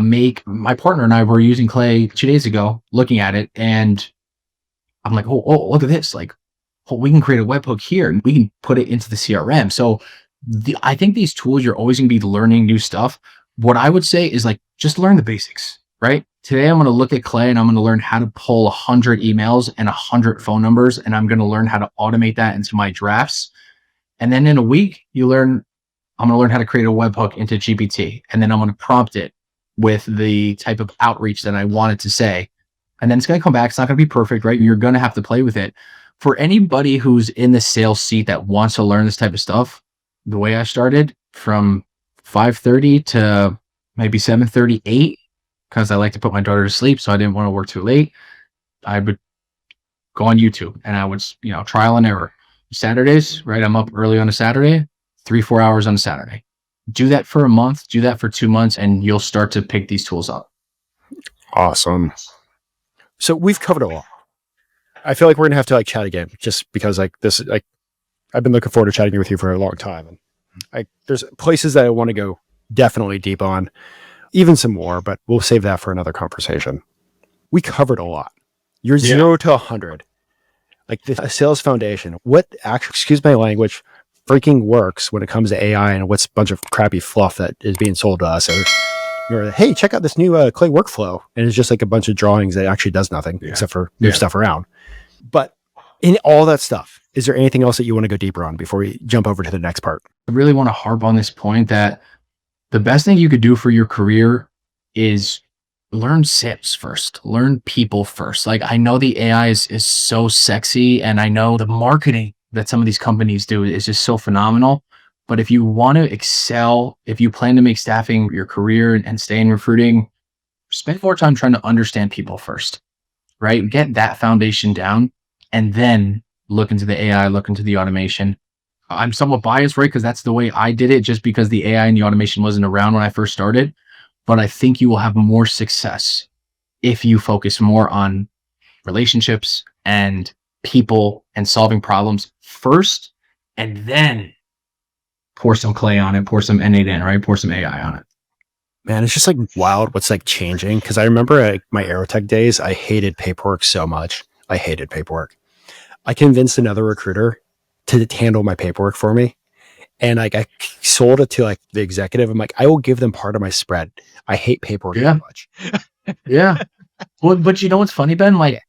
Make. My partner and I were using Clay 2 days ago, looking at it, and I'm like, oh, look at this. Like, oh, we can create a webhook here, and we can put it into the CRM. So I think these tools, you're always going to be learning new stuff. What I would say is, like, just learn the basics, right? Today, I'm going to look at Clay and I'm going to learn how to pull 100 emails and 100 phone numbers, and I'm going to learn how to automate that into my drafts. And then in a week, I'm going to learn how to create a webhook into GPT. And then I'm going to prompt it with the type of outreach that I want it to say. And then it's going to come back. It's not going to be perfect, right? You're going to have to play with it. For anybody who's in the sales seat that wants to learn this type of stuff, the way I started from 5:30 to maybe 7:38, because I like to put my daughter to sleep, so I didn't want to work too late. I would go on YouTube and I would, trial and error. Saturdays, right? I'm up early on a Saturday, 3-4 hours on a Saturday. Do that for a month, do that for 2 months, and you'll start to pick these tools up. Awesome. So we've covered a lot. I feel like we're going to have to like chat again, just because like this, like I've been looking forward to chatting with you for a long time. And there's places that I want to go definitely deep on, even some more, but we'll save that for another conversation. We covered a lot. You're 0 to 100. Like the sales foundation, what actually, excuse my language, freaking works when it comes to AI and what's a bunch of crappy fluff that is being sold to us. Or you're like, hey, check out this new Clay workflow. And it's just like a bunch of drawings that actually does nothing except for move stuff around. But in all that stuff, is there anything else that you want to go deeper on before we jump over to the next part? I really want to harp on this point that the best thing you could do for your career is learn SIPs first, learn people first. Like, I know the AI is so sexy, and I know the marketing that some of these companies do is just so phenomenal. But if you want to excel, if you plan to make staffing your career and stay in recruiting, spend more time trying to understand people first, right? Get that foundation down and then look into the AI, look into the automation. I'm somewhat biased, right? Because that's the way I did it, just because the AI and the automation wasn't around when I first started. But I think you will have more success if you focus more on relationships and people and solving problems first, and then pour some Clay on it, pour some N8N, right? Pour some AI on it. Man, it's just like wild what's like changing. Because I remember my Aerotech days, I hated paperwork so much. I hated paperwork. I convinced another recruiter to handle my paperwork for me. And like I sold it to like the executive. I'm like, I will give them part of my spread. I hate paperwork so much. Yeah. Well, but you know what's funny, Ben? Like,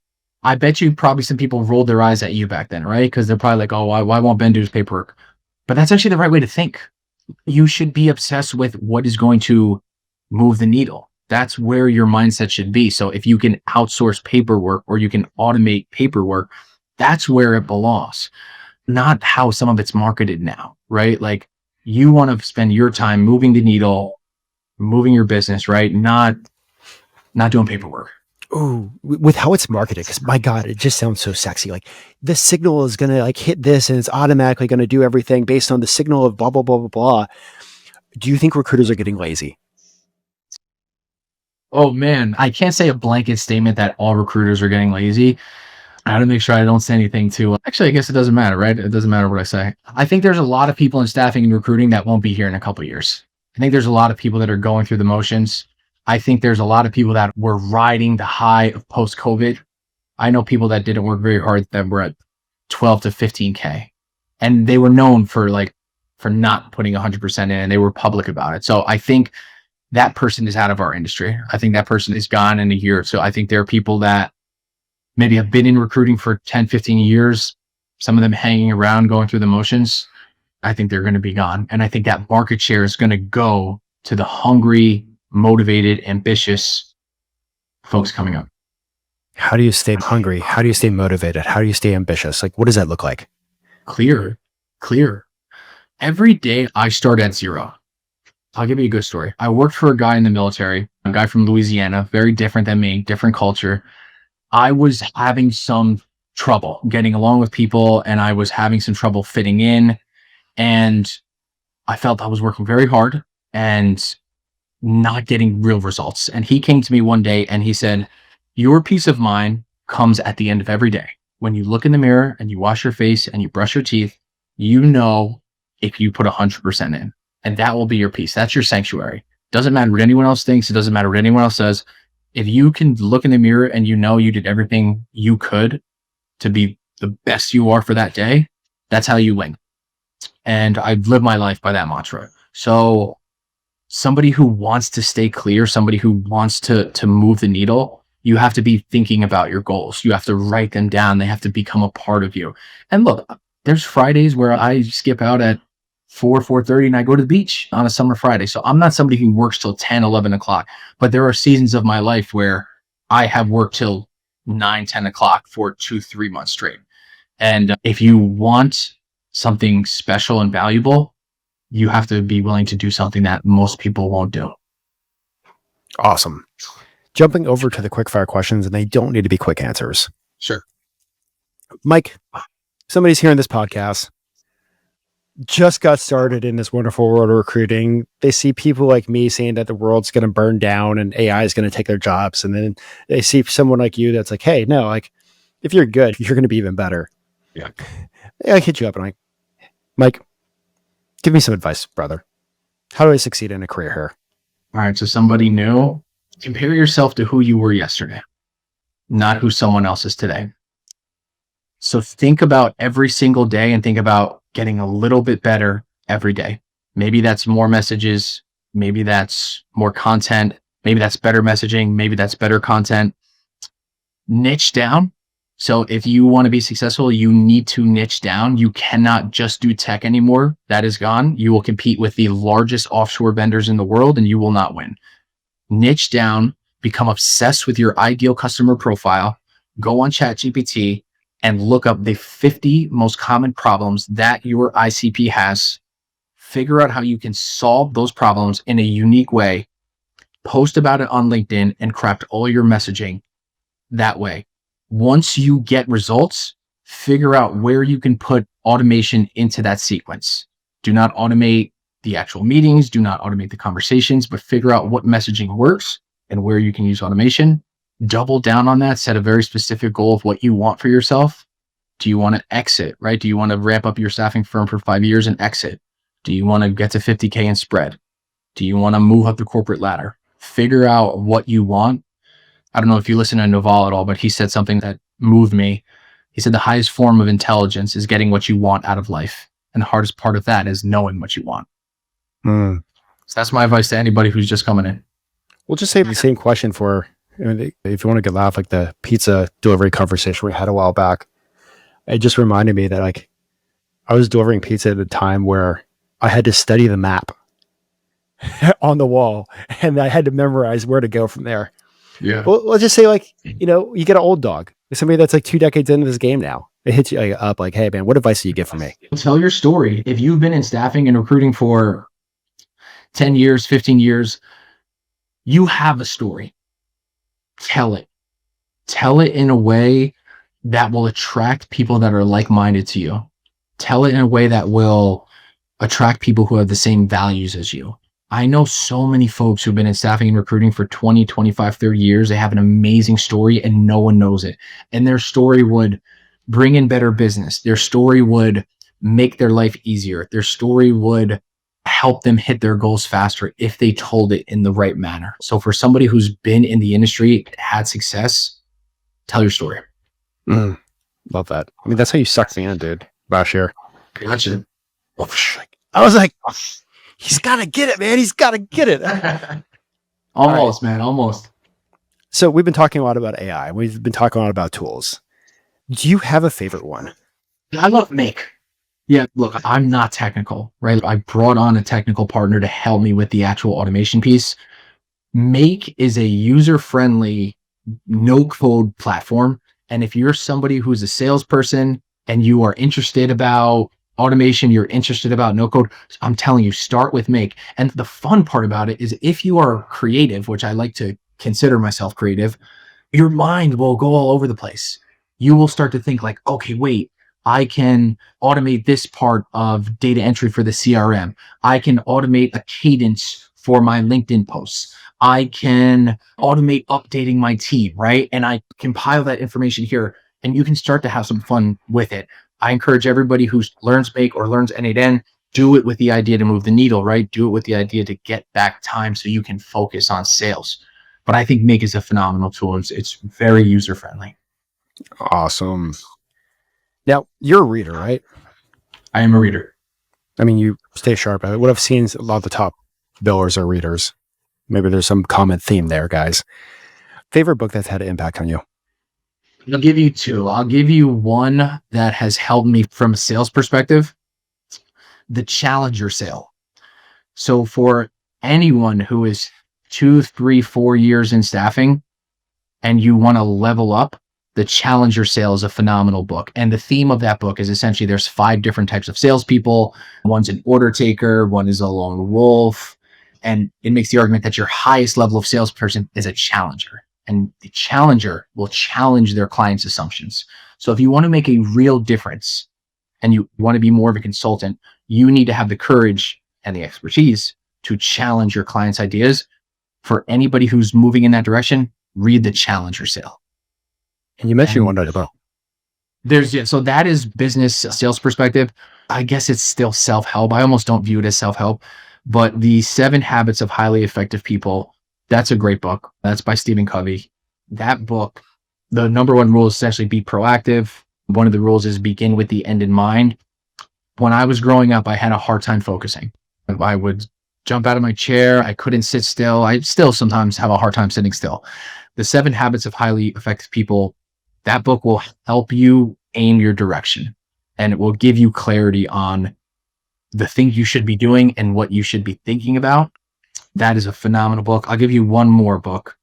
I bet you probably some people rolled their eyes at you back then, right? Because they're probably like, oh, why won't Ben do his paperwork? But that's actually the right way to think. You should be obsessed with what is going to move the needle. That's where your mindset should be. So if you can outsource paperwork or you can automate paperwork, that's where it belongs. Not how some of it's marketed now, right? Like, you want to spend your time moving the needle, moving your business, right? Not doing paperwork. Oh, with how it's marketed, because my God, it just sounds so sexy. Like, the signal is going to like hit this and it's automatically going to do everything based on the signal of blah, blah, blah, blah, blah. Do you think recruiters are getting lazy? Oh man, I can't say a blanket statement that all recruiters are getting lazy. I got to make sure I don't say anything too. Actually, I guess it doesn't matter, right? It doesn't matter what I say. I think there's a lot of people in staffing and recruiting that won't be here in a couple of years. I think there's a lot of people that are going through the motions. I think there's a lot of people that were riding the high of post-COVID. I know people that didn't work very hard that were at 12 to 15K, and they were known for not putting 100% in, and they were public about it. So I think that person is out of our industry. I think that person is gone in a year. So I think there are people that maybe have been in recruiting for 10, 15 years, some of them hanging around, going through the motions. I think they're going to be gone. And I think that market share is going to go to the hungry, motivated, ambitious folks coming up. How do you stay hungry? How do you stay motivated? How do you stay ambitious? Like, what does that look like? Clear. Every day I start at zero. I'll give you a good story. I worked for a guy in the military, a guy from Louisiana, very different than me, different culture. I was having some trouble getting along with people, and I was having some trouble fitting in. And I felt I was working very hard and not getting real results. And he came to me one day and he said, your peace of mind comes at the end of every day. When you look in the mirror and you wash your face and you brush your teeth, you know if you put 100% in. And that will be your peace. That's your sanctuary. Doesn't matter what anyone else thinks. It doesn't matter what anyone else says. If you can look in the mirror and you know you did everything you could to be the best you are for that day, that's how you win. And I've lived my life by that mantra. So somebody who wants to stay clear, somebody who wants to move the needle, you have to be thinking about your goals. You have to write them down. They have to become a part of you. And look, there's Fridays where I skip out at 4:30 and I go to the beach on a summer Friday. So I'm not somebody who works till 10, 11 o'clock, but there are seasons of my life where I have worked till 9, 10 o'clock for 2-3 months straight. And if you want something special and valuable, you have to be willing to do something that most people won't do. Awesome. Jumping over to the quickfire questions, and they don't need to be quick answers. Sure. Mike, somebody's hearing this podcast, just got started in this wonderful world of recruiting. They see people like me saying that the world's going to burn down and AI is going to take their jobs. And then they see someone like you that's like, hey, no, like if you're good, you're going to be even better. Yeah. I hit you up and I'm like, Mike, give me some advice, brother. How do I succeed in a career here? All right. So somebody new, compare yourself to who you were yesterday, not who someone else is today. So think about every single day and think about getting a little bit better every day. Maybe that's more messages. Maybe that's more content. Maybe that's better messaging. Maybe that's better content. Niche down. So if you want to be successful, you need to niche down. You cannot just do tech anymore. That is gone. You will compete with the largest offshore vendors in the world and you will not win. Niche down, become obsessed with your ideal customer profile, go on ChatGPT and look up the 50 most common problems that your ICP has. Figure out how you can solve those problems in a unique way. Post about it on LinkedIn and craft all your messaging that way. Once you get results, figure out where you can put automation into that sequence. Do not automate the actual meetings. Do not automate the conversations, but figure out what messaging works and where you can use automation. Double down on that. Set a very specific goal of what you want for yourself. Do you want to exit, right? Do you want to ramp up your staffing firm for 5 years and exit? Do you want to get to 50K and spread? Do you want to move up the corporate ladder? Figure out what you want. I don't know if you listen to Naval at all, but he said something that moved me. He said the highest form of intelligence is getting what you want out of life. And the hardest part of that is knowing what you want. So that's my advice to anybody who's just coming in. We'll just say the same question for, if you want to get laugh, like the pizza delivery conversation we had a while back. It just reminded me that like I was delivering pizza at a time where I had to study the map on the wall and I had to memorize where to go from there. Yeah. Well, let's just say like, you get an old dog, somebody that's like 2 decades into this game now. It hits you up like, hey man, what advice do you get for me? Tell your story. If you've been in staffing and recruiting for 10 years, 15 years, you have a story. Tell it. Tell it in a way that will attract people that are like-minded to you. Tell it in a way that will attract people who have the same values as you. I know so many folks who've been in staffing and recruiting for 20, 25, 30 years. They have an amazing story and no one knows it. And their story would bring in better business. Their story would make their life easier. Their story would help them hit their goals faster if they told it in the right manner. So for somebody who's been in the industry, had success, tell your story. Love that. I mean, that's how you sucked me in, dude, last year. Gotcha. I was like, he's got to get it, man. He's got to get it. Almost, man. Almost. So we've been talking a lot about AI. We've been talking a lot about tools. Do you have a favorite one? I love Make. Yeah, look, I'm not technical, right? I brought on a technical partner to help me with the actual automation piece. Make is a user-friendly, no-code platform. And if you're somebody who's a salesperson and you are interested about automation, you're interested about no code, I'm telling you, start with Make. And the fun part about it is if you are creative, which I like to consider myself creative, your mind will go all over the place. You will start to think like, okay, wait, I can automate this part of data entry for the CRM. I can automate a cadence for my LinkedIn posts. I can automate updating my team, right? And I compile that information here and you can start to have some fun with it. I encourage everybody who learns Make or learns N8N, do it with the idea to move the needle, right? Do it with the idea to get back time so you can focus on sales. But I think Make is a phenomenal tool. It's very user-friendly. Awesome. Now, you're a reader, right? I am a reader. I mean, you stay sharp. What I've seen is a lot of the top billers are readers. Maybe there's some common theme there, guys. Favorite book that's had an impact on you? I'll give you two. I'll give you one that has helped me from a sales perspective, the Challenger Sale. So for anyone who is 2, 3, 4 years in staffing and you want to level up, the Challenger Sale is a phenomenal book. And the theme of that book is essentially there's 5 different types of salespeople. One's an order taker, one is a lone wolf. And it makes the argument that your highest level of salesperson is a challenger. And the challenger will challenge their clients' assumptions. So if you want to make a real difference and you want to be more of a consultant, you need to have the courage and the expertise to challenge your clients' ideas. For anybody who's moving in that direction, read the Challenger Sale. And you mentioned one other book. So that is business sales perspective. I guess it's still self-help. I almost don't view it as self-help, but the 7 Habits of Highly Effective People, that's a great book. That's by Stephen Covey. That book, the number one rule is essentially be proactive. One of the rules is begin with the end in mind. When I was growing up, I had a hard time focusing. I would jump out of my chair. I couldn't sit still. I still sometimes have a hard time sitting still. The 7 Habits of Highly Effective People, that book will help you aim your direction and it will give you clarity on the things you should be doing and what you should be thinking about. That is a phenomenal book. I'll give you one more book.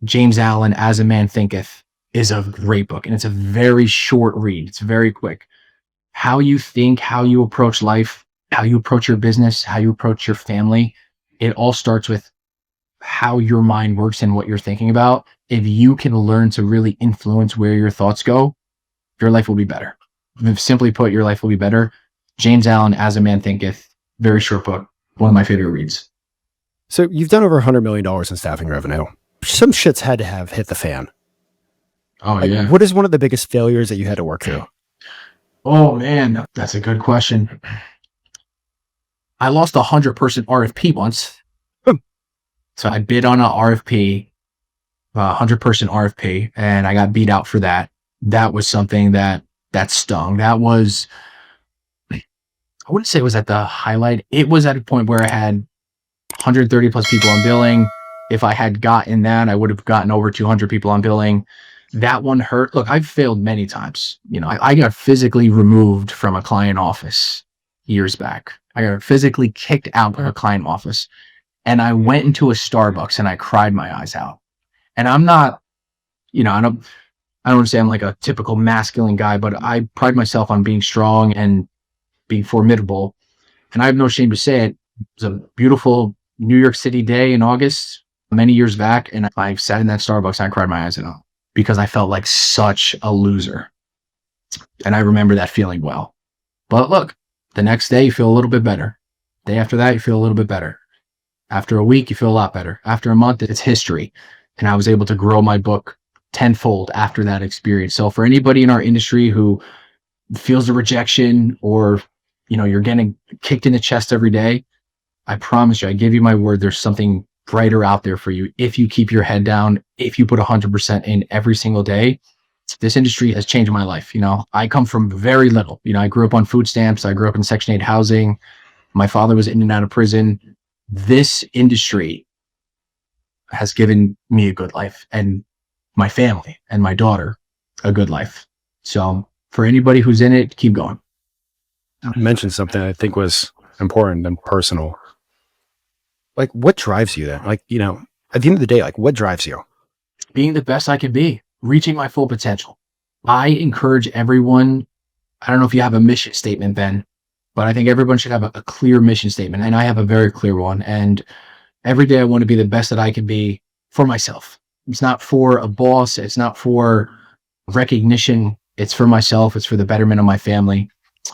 James Allen, As a Man Thinketh, is a great book. And it's a very short read. It's very quick. How you think, how you approach life, how you approach your business, how you approach your family, it all starts with how your mind works and what you're thinking about. If you can learn to really influence where your thoughts go, your life will be better. Simply put, your life will be better. James Allen, As a Man Thinketh, very short book. One of my favorite reads. So you've done over $100 million in staffing revenue. Some shit's had to have hit the fan. Oh, yeah. What is one of the biggest failures that you had to work through? Oh, man, that's a good question. I lost a 100-person RFP once. So I bid on an RFP, a 100-person RFP, and I got beat out for that. That was something that stung. That was, I wouldn't say it was at the highlight. It was at a point where I had 130 plus people on billing. If I had gotten that, I would have gotten over 200 people on billing. That one hurt. Look, I've failed many times. I got physically removed from a client office years back. I got physically kicked out of a client office. And I went into a Starbucks and I cried my eyes out. And I'm not, I don't want to say I'm like a typical masculine guy, but I pride myself on being strong and being formidable. And I have no shame to say it. It was a beautiful New York City day in August, many years back. And I sat in that Starbucks and I cried my eyes out because I felt like such a loser. And I remember that feeling well. But look, the next day you feel a little bit better. Day after that, you feel a little bit better. After a week, you feel a lot better. After a month, it's history. And I was able to grow my book tenfold after that experience. So for anybody in our industry who feels a rejection, or, you're getting kicked in the chest every day, I promise you, I give you my word, there's something brighter out there for you. If you keep your head down, if you put 100% in every single day. This industry has changed my life. I come from very little. I grew up on food stamps. I grew up in Section 8 housing. My father was in and out of prison. This industry has given me a good life, and my family and my daughter a good life. So for anybody who's in it, keep going. You mentioned something I think was important and personal. Like, what drives you then? Like, at the end of the day, like, what drives you? Being the best I can be, reaching my full potential. I encourage everyone. I don't know if you have a mission statement, Ben, but I think everyone should have a clear mission statement. And I have a very clear one. And every day I want to be the best that I can be for myself. It's not for a boss. It's not for recognition. It's for myself. It's for the betterment of my family.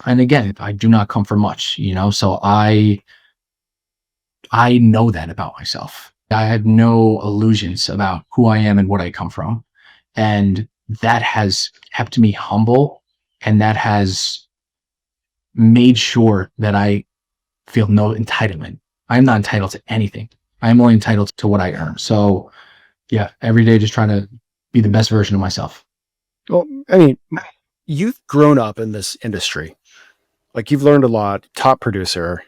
And again, I do not come from much, so I know that about myself. I have no illusions about who I am and what I come from. And that has kept me humble, and that has made sure that I feel no entitlement. I'm not entitled to anything. I'm only entitled to what I earn. So yeah, every day just trying to be the best version of myself. Well, I mean, you've grown up in this industry. Like, you've learned a lot, top producer.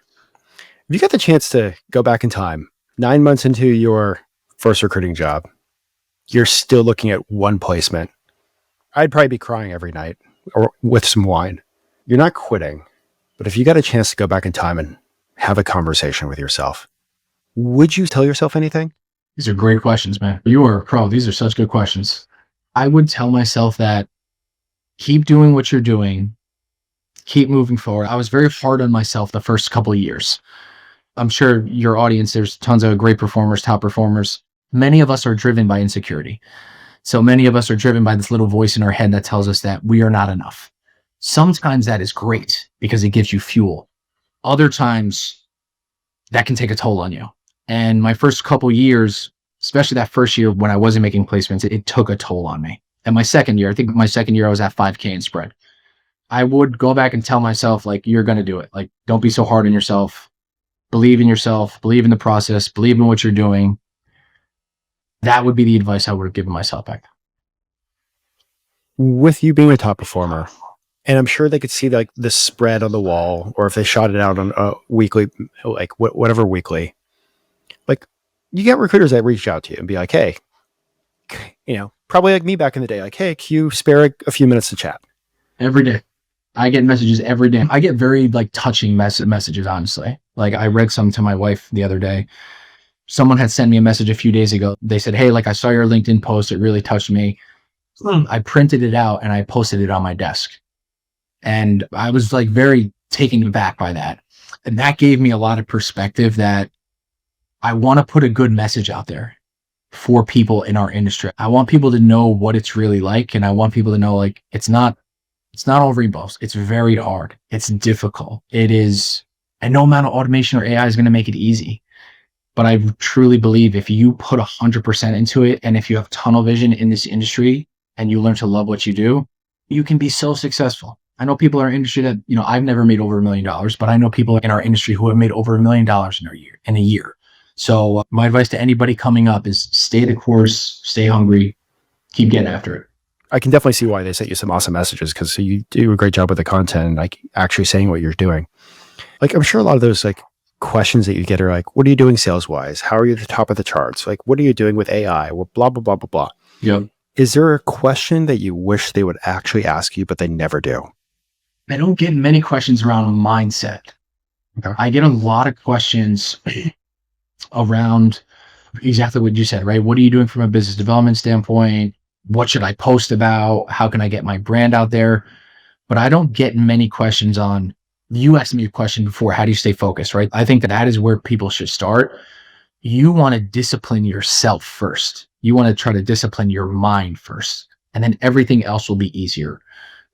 If you got the chance to go back in time, 9 months into your first recruiting job, you're still looking at one placement, I'd probably be crying every night, or with some wine. You're not quitting, but if you got a chance to go back in time and have a conversation with yourself, would you tell yourself anything? These are great questions, man. You are a pro. These are such good questions. I would tell myself that keep doing what you're doing, keep moving forward. I was very hard on myself the first couple of years. I'm sure your audience, there's tons of great performers, top performers. Many of us are driven by insecurity. So many of us are driven by this little voice in our head that tells us that we are not enough. Sometimes that is great because it gives you fuel. Other times that can take a toll on you. And my first couple years, especially that first year when I wasn't making placements, it took a toll on me. And my second year, I think my second year I was at 5K in spread. I would go back and tell myself, like, you're going to do it. Like, don't be so hard on yourself. Believe in yourself, believe in the process, believe in what you're doing. That would be the advice I would have given myself back then. With you being a top performer, and I'm sure they could see like the spread on the wall, or if they shot it out on a weekly, like whatever weekly, like, you get recruiters that reach out to you and be like, hey, probably like me back in the day, like, hey, can you spare a few minutes to chat? Every day. I get messages every day. I get very touching messages, honestly. Like, I read some to my wife the other day. Someone had sent me a message a few days ago. They said, hey, I saw your LinkedIn post. It really touched me. I printed it out and I posted it on my desk. And I was very taken aback by that. And that gave me a lot of perspective that I want to put a good message out there for people in our industry. I want people to know what it's really like. And I want people to know, it's not all rainbows. It's very hard. It's difficult. It is. And no amount of automation or AI is going to make it easy. But I truly believe if you put 100% into it, and if you have tunnel vision in this industry and you learn to love what you do, you can be so successful. I know people in our industry that, I've never made over $1 million, but I know people in our industry who have made over $1 million in a year. So my advice to anybody coming up is stay the course, stay hungry, keep getting after it. I can definitely see why they sent you some awesome messages, because you do a great job with the content and actually saying what you're doing. I'm sure a lot of those questions that you get are what are you doing sales wise? How are you at the top of the charts? What are you doing with AI? Well, blah, blah, blah, blah, blah. Yep. Is there a question that you wish they would actually ask you, but they never do? I don't get many questions around mindset. Okay. I get a lot of questions around exactly what you said, right? What are you doing from a business development standpoint? What should I post about? How can I get my brand out there? But I don't get many questions on, you asked me a question before, how do you stay focused, right? I think that is where people should start. You want to discipline yourself first. You want to try to discipline your mind first, and then everything else will be easier.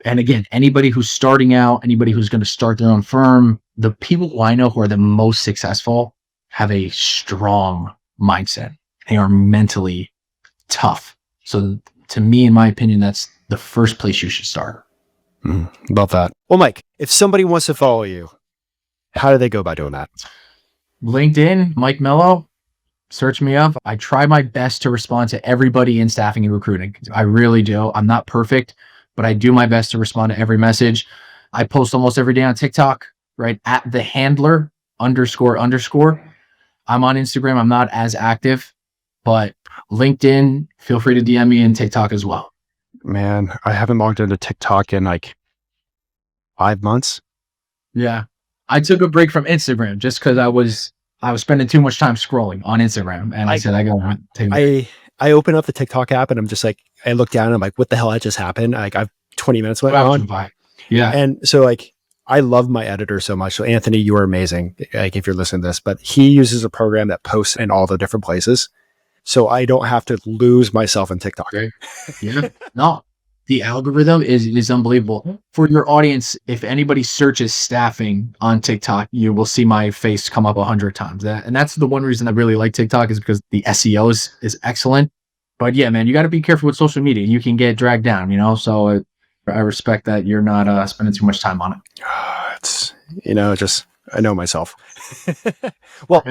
And again, anybody who's starting out, anybody who's going to start their own firm, the people who I know who are the most successful have a strong mindset. They are mentally tough. So to me, in my opinion, that's the first place you should start. Love that. Well, Mike, if somebody wants to follow you, how do they go about doing that? LinkedIn, Mike Mello, search me up. I try my best to respond to everybody in staffing and recruiting. I really do. I'm not perfect, but I do my best to respond to every message. I post almost every day on TikTok, right? At the handler __. I'm on Instagram. I'm not as active, but LinkedIn, feel free to DM me, and TikTok as well. Man, I haven't logged into TikTok in like 5 months. Yeah. I took a break from Instagram just because I was spending too much time scrolling on Instagram, and I said I gotta take a break. I open up the TikTok app and I'm just like, I look down and I'm like, what the hell that just happened? Like I've 20 minutes went on. Yeah. And so like, I love my editor so much. So Anthony, you are amazing. Like if you're listening to this, but he uses a program that posts in all the different places. So I don't have to lose myself in TikTok. Okay. Yeah. No, the algorithm is unbelievable. For your audience, if anybody searches staffing on TikTok, you will see my face come up 100 times. And that's the one reason I really like TikTok, is because the SEO is excellent. But yeah, man, you got to be careful with social media. You can get dragged down, So I respect that you're not spending too much time on it. It's, I know myself. Well,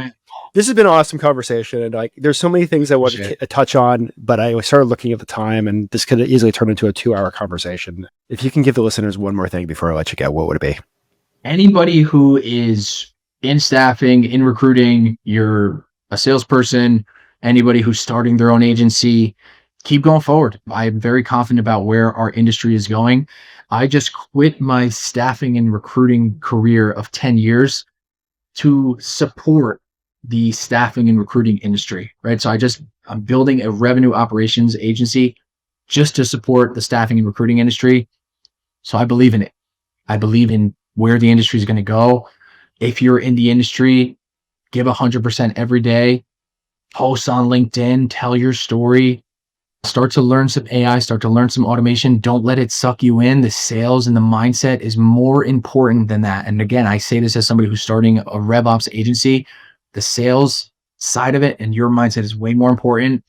this has been an awesome conversation, and like, there's so many things I want to touch on, but I started looking at the time, and this could easily turn into a 2-hour conversation. If you can give the listeners one more thing before I let you go, what would it be? Anybody who is in staffing, in recruiting, you're a salesperson, anybody who's starting their own agency, keep going forward. I'm very confident about where our industry is going. I just quit my staffing and recruiting career of 10 years to support the staffing and recruiting industry, right? So I'm building a revenue operations agency just to support the staffing and recruiting industry. So I believe in it. I believe in where the industry is going to go. If you're in the industry, give 100% every day, post on LinkedIn, tell your story, start to learn some AI, start to learn some automation. Don't let it suck you in. The sales and the mindset is more important than that. And again, I say this as somebody who's starting a RevOps agency. The sales side of it and your mindset is way more important.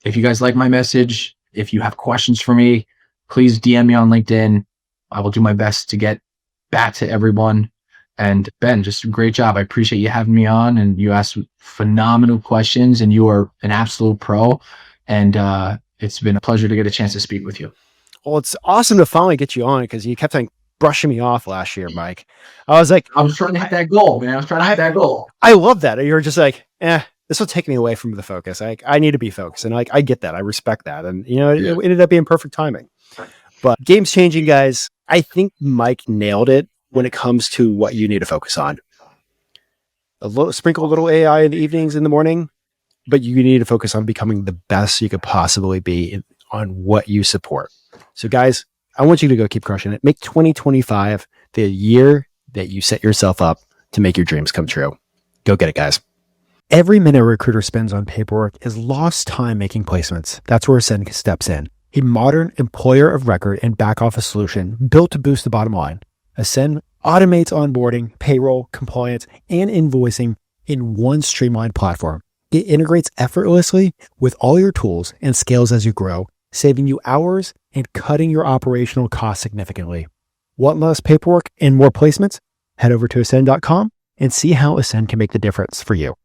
If you guys like my message, if you have questions for me, please DM me on LinkedIn. I will do my best to get back to everyone. And Ben, just a great job. I appreciate you having me on, and you asked phenomenal questions, and you are an absolute pro. And it's been a pleasure to get a chance to speak with you. Well, it's awesome to finally get you on, because you kept on brushing me off last year, Mike. I was trying to hit that goal, man. I was trying to hit that goal. I love that. You're just like, this will take me away from the focus. I need to be focused. And I get that. I respect that. And it ended up being perfect timing. But game's changing, guys. I think Mike nailed it when it comes to what you need to focus on. Sprinkle a little AI in the evenings, in the morning, but you need to focus on becoming the best you could possibly be on what you support. So guys, I want you to go keep crushing it. Make 2025 the year that you set yourself up to make your dreams come true. Go get it, guys. Every minute a recruiter spends on paperwork is lost time making placements. That's where ASCEN steps in. A modern employer of record and back office solution built to boost the bottom line. ASCEN automates onboarding, payroll, compliance, and invoicing in one streamlined platform. It integrates effortlessly with all your tools and scales as you grow, saving you hours and cutting your operational costs significantly. Want less paperwork and more placements? Head over to ascend.com and see how ASCEN can make the difference for you.